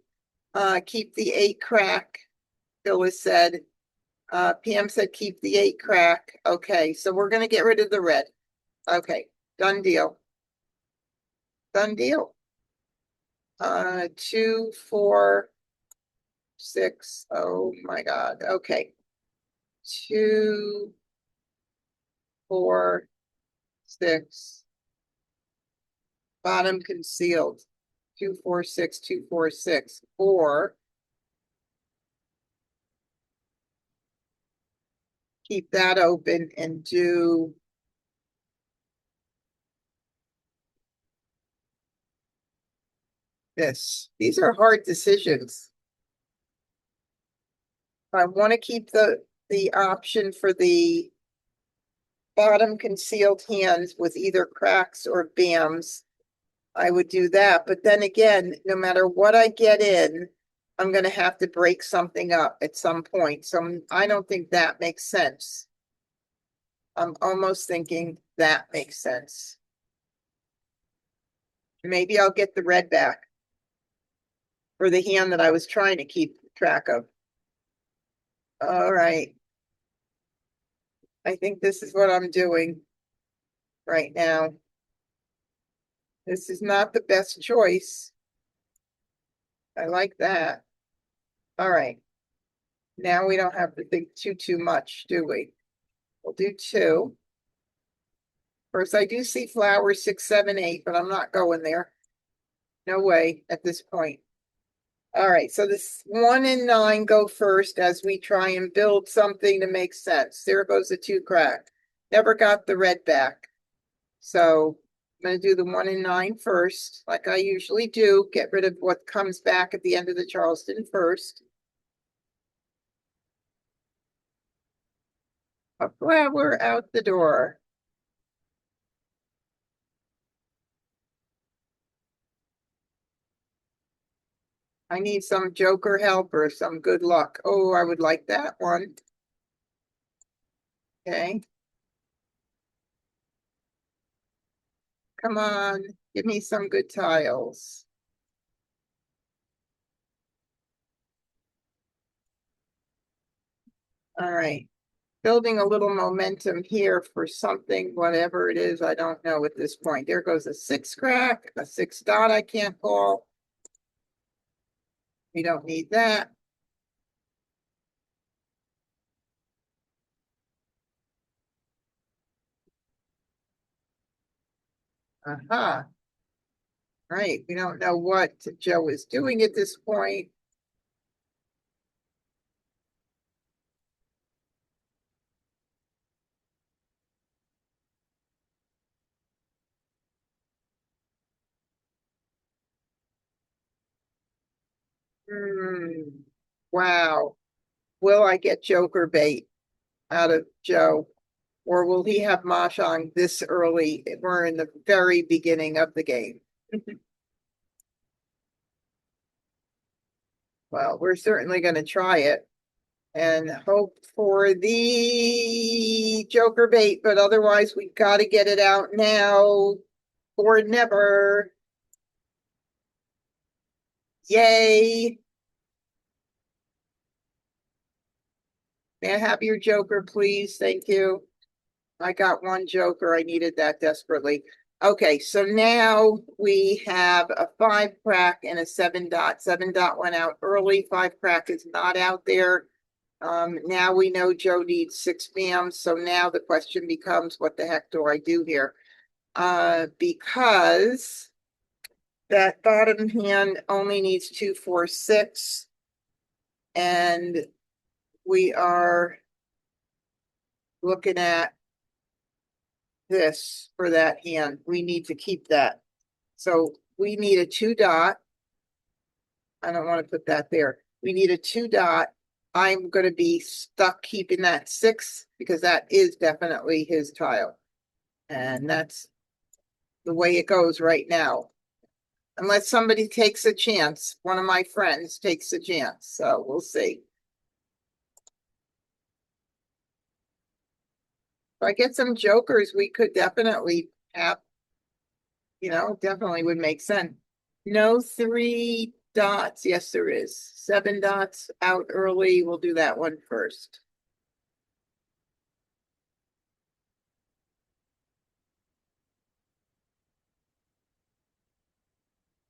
keep the 8 crack. Phyllis said. Pam said keep the 8 crack. Okay, so we're gonna get rid of the red. Okay, done deal. Done deal. 2, 4, 6. Oh my God. Okay. 2, 4, 6. Bottom concealed. 2, 4, 6, 2, 4, 6. Or keep that open and do this. These are hard decisions. I want to keep the option for the bottom concealed hands with either cracks or bams. I would do that. But then again, no matter what I get in, I'm going to have to break something up at some point. So I don't think that makes sense. I'm almost thinking that makes sense. Maybe I'll get the red back for the hand that I was trying to keep track of. All right. I think this is what I'm doing right now. This is not the best choice. I like that. All right. Now we don't have to think too much, do we? We'll do 2. First, I do see flowers 6, 7, 8, but I'm not going there. No way at this point. All right, so this 1 and 9 go first as we try and build something to make sense. There goes the 2 crack. Never got the red back. So I'm going to do the 1 and 9 first, like I usually do. Get rid of what comes back at the end of the Charleston first. A flower out the door. I need some joker help or some good luck. Oh, I would like that one. Okay. Come on, give me some good tiles. All right. Building a little momentum here for something, whatever it is, I don't know at this point. There goes a 6 crack, a 6 dot I can't call. We don't need that. Aha. Right, we don't know what Joe is doing at this point. Wow. will I get Joker bait out of Joe? Or will he have Mah Jongg this early? We're in the very beginning of the game. Well, we're certainly going to try it and hope for the Joker bait, but otherwise we got to get it out now or never. Yay. May I have your Joker, please? Thank you. I got one Joker. I needed that desperately. Okay, so now we have a 5 crack and a 7 dot. 7 dot went out early. 5 crack is not out there. Now we know Joe needs 6 bams. So now the question becomes, what the heck do I do here? Because that bottom hand only needs 2, 4, 6. And we are looking at this for that hand. We need to keep that. So we need a 2 dot. I don't want to put that there. We need a 2 dot. I'm going to be stuck keeping that 6 because that is definitely his tile. And that's the way it goes right now. Unless somebody takes a chance. One of my friends takes a chance. So we'll see. If I get some jokers, we could definitely have, definitely would make sense. No 3 dots. Yes, there is. 7 dots out early. We'll do that one first.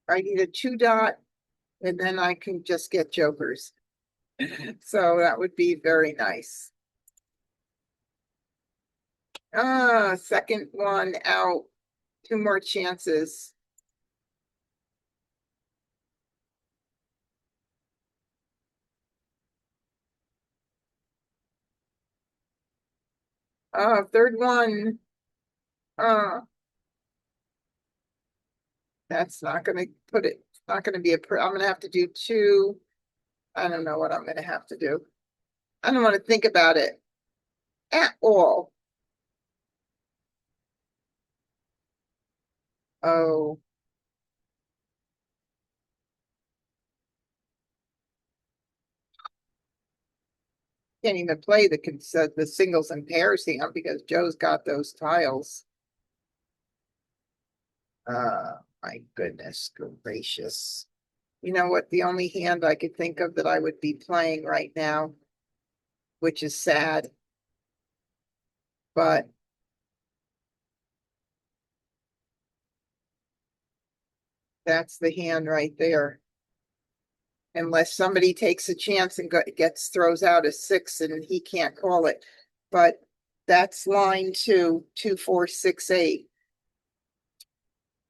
I need a 2 dot, and then I can just get jokers. So that would be very nice. Second one out. 2 more chances. Third one. That's not gonna put it, it's not gonna be I'm gonna have to do 2. I don't know what I'm gonna have to do. I don't want to think about it at all. Oh. Can't even play the singles and pairs here because Joe's got those tiles. My goodness gracious. You know what? The only hand I could think of that I would be playing right now, which is sad, but that's the hand right there. Unless somebody takes a chance and throws out a 6 and he can't call it. But that's line 2, 2, 4, 6, 8.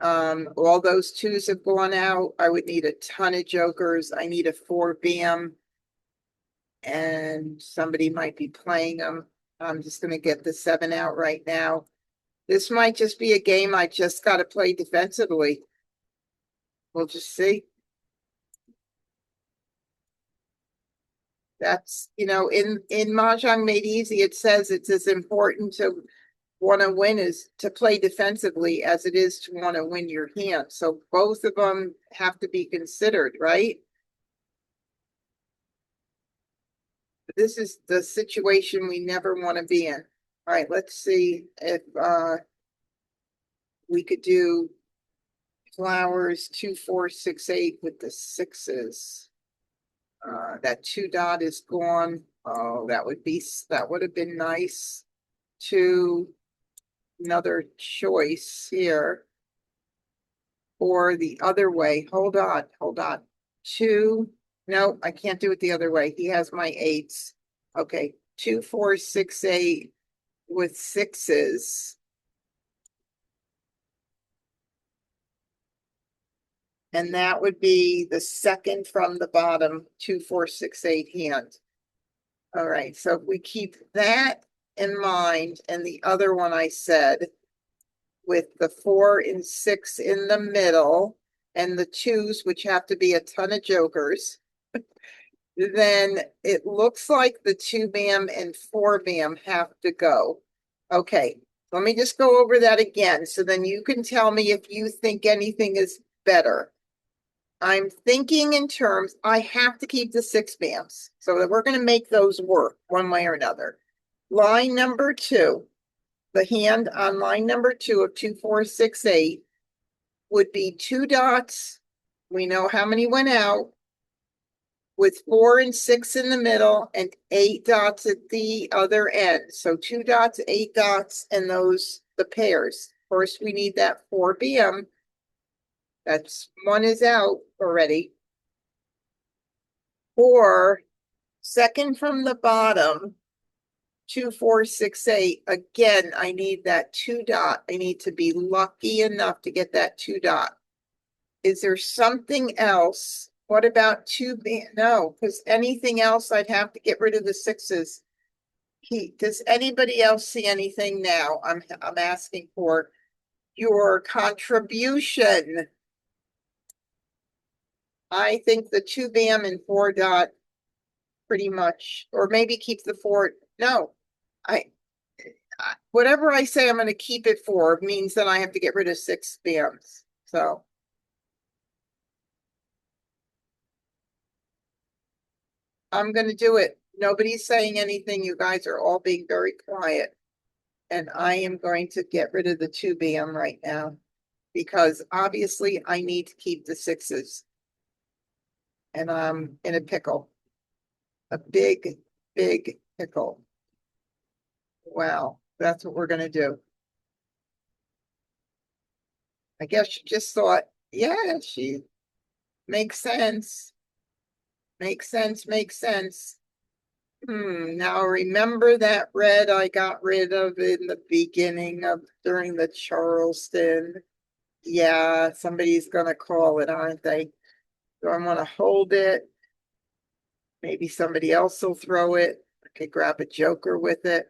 All those 2s have gone out. I would need a ton of jokers. I need a 4 bam. And somebody might be playing them. I'm just going to get the 7 out right now. This might just be a game I just got to play defensively. We'll just see. That's, in Mah Jongg Made Easy, it says it's as important to want to win is to play defensively as it is to want to win your hand. So both of them have to be considered, right? This is the situation we never want to be in. All right, let's see if we could do flowers 2, 4, 6, 8 with the 6s. That 2 dot is gone. Oh, that would have been nice. To another choice here. Or the other way. Hold on. 2. No, I can't do it the other way. He has my 8s. Okay, 2, 4, 6, 8 with 6s. And that would be the second from the bottom, 2, 4, 6, 8 hand. All right, so if we keep that in mind, and the other one I said, with the 4 and 6 in the middle, and the 2s, which have to be a ton of jokers, then it looks like the 2 bam and 4 bam have to go. Okay, let me just go over that again. So then you can tell me if you think anything is better. I'm thinking in terms, I have to keep the 6 bams. So that we're going to make those work one way or another. Line number 2, the hand on line number 2 of 2468 would be 2 dots. We know how many went out, with 4 and 6 in the middle and 8 dots at the other end. So 2 dots, 8 dots, and those the pairs. First, we need that 4 bam. That's 1 is out already. 4, second from the bottom, 2468. Again, I need that 2 dot. I need to be lucky enough to get that 2 dot. Is there something else? What about 2 bam? No, because anything else I'd have to get rid of the 6s. Does anybody else see anything now? I'm asking for your contribution. I think the 2 bam and 4 dot pretty much, or maybe keep the 4. No, whatever I say I'm going to keep it for means that I have to get rid of 6 bams. So I'm going to do it. Nobody's saying anything. You guys are all being very quiet. And I am going to get rid of the 2 bam right now because obviously I need to keep the 6s. And I'm in a pickle. A big, big pickle. Wow, that's what we're going to do. I guess she just thought, yeah, she makes sense. Makes sense, makes sense. Now remember that red I got rid of in the beginning of during the Charleston. Yeah, somebody's gonna call it, aren't they? So I want to hold it. Maybe somebody else will throw it. I could grab a joker with it.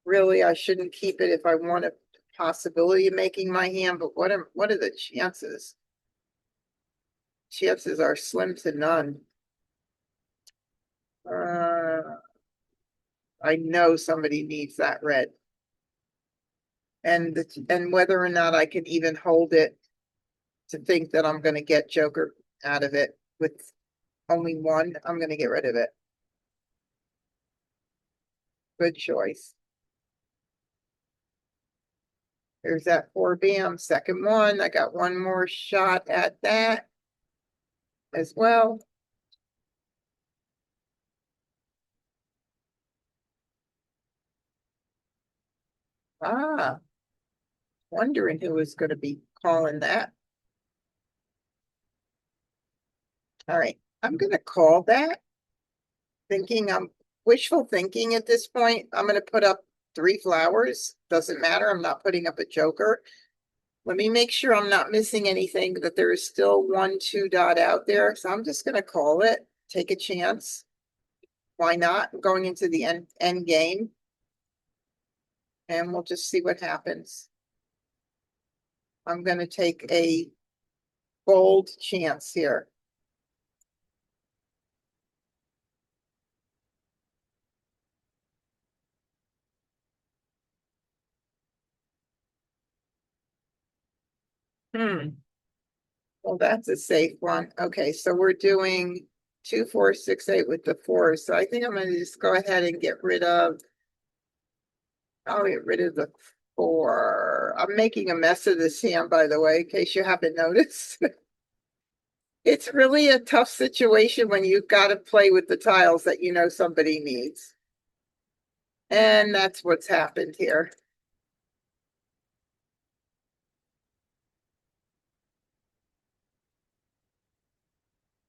Really, I shouldn't keep it if I want a possibility of making my hand, but what are the chances? Chances are slim to none. I know somebody needs that red. And whether or not I can even hold it to think that I'm going to get joker out of it with only 1, I'm going to get rid of it. Good choice. There's that 4 bam, second one. I got one more shot at that as well. Ah, wondering who was going to be calling that. All right, I'm going to call that. Thinking I'm wishful thinking at this point. I'm going to put up 3 flowers. Doesn't matter. I'm not putting up a joker. Let me make sure I'm not missing anything, that there is still 1, 2 dot out there. So I'm just going to call it, take a chance. Why not? I'm going into the end game. And we'll just see what happens. I'm going to take a bold chance here. Well, that's a safe one. Okay, so we're doing 2, 4, 6, 8 with the 4. So I think I'm going to just go ahead and get rid of. I'll get rid of the 4. I'm making a mess of this hand, by the way, in case you haven't noticed. It's really a tough situation when you've got to play with the tiles that you know somebody needs. And that's what's happened here.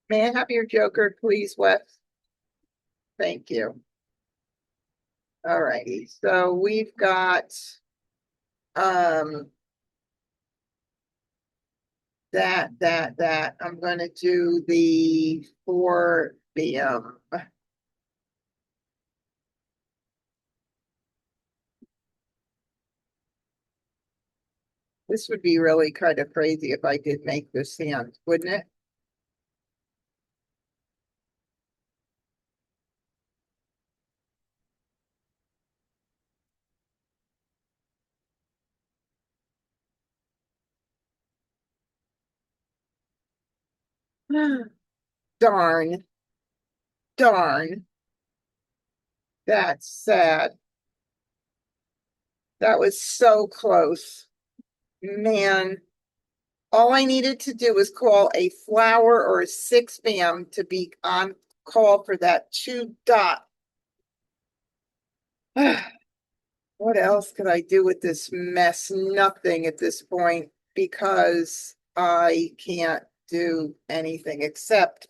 May I have your joker, please, Wes? Thank you. All righty. So we've got that. I'm going to do the 4 bam. This would be really kind of crazy if I did make this hand, wouldn't it? Darn, darn. That's sad. That was so close. Man, all I needed to do was call a flower or a 6 p.m. to be on call for that 2 dot. What else could I do with this mess? Nothing at this point because I can't do anything except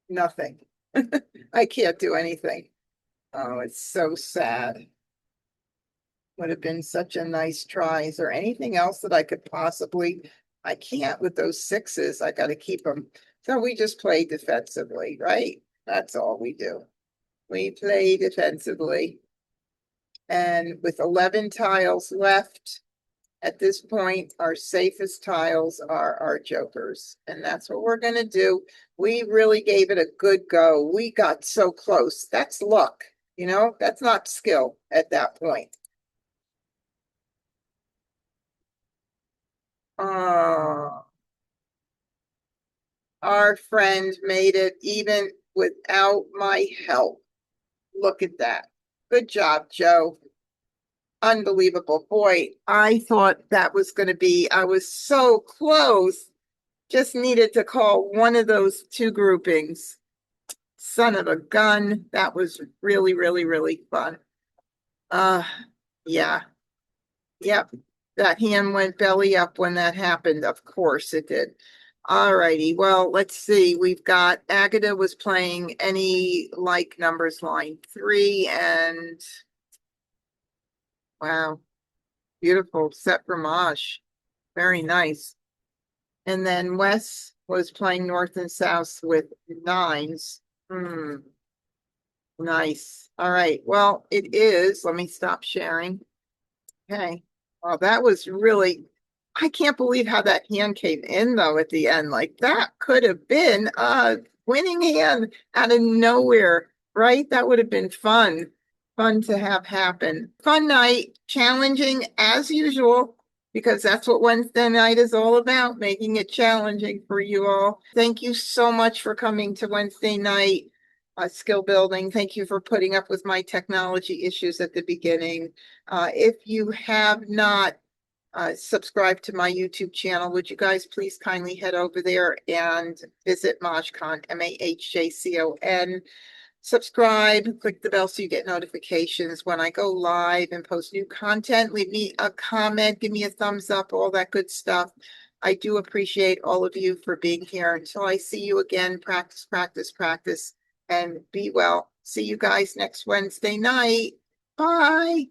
nothing. I can't do anything. Oh, it's so sad. Would have been such a nice try. Is there anything else that I could possibly? I can't with those sixes. I got to keep them. So we just play defensively, right? That's all we do. We play defensively. And with 11 tiles left at this point, our safest tiles are our jokers. And that's what we're going to do. We really gave it a good go. We got so close. That's luck. That's not skill at that point. Oh, our friend made it even without my help. Look at that. Good job, Joe. Unbelievable. Boy, I thought that was going to be, I was so close. Just needed to call one of those two groupings. Son of a gun. That was really, really, really fun. Uh, yeah. Yep. That hand went belly up when that happened. Of course it did. All righty. Well, let's see. We've got Agatha was playing any like numbers line 3 and wow, beautiful set for Maj. Very nice. And then Wes was playing north and south with 9s. Hmm, nice. All right. Well, it is. Let me stop sharing. Okay. Well, that was really, I can't believe how that hand came in though at the end. Like that could have been a winning hand out of nowhere, right? That would have been fun. Fun to have happen. Fun night, challenging as usual, because that's what Wednesday night is all about, making it challenging for you all. Thank you so much for coming to Wednesday night skill building. Thank you for putting up with my technology issues at the beginning. If you have not subscribed to my YouTube channel, would you guys please kindly head over there and visit MahjCon, MahjCon. Subscribe, click the bell so you get notifications when I go live and post new content. Leave me a comment, give me a thumbs up, all that good stuff. I do appreciate all of you for being here. Until I see you again, practice, practice, practice, and be well. See you guys next Wednesday night. Bye.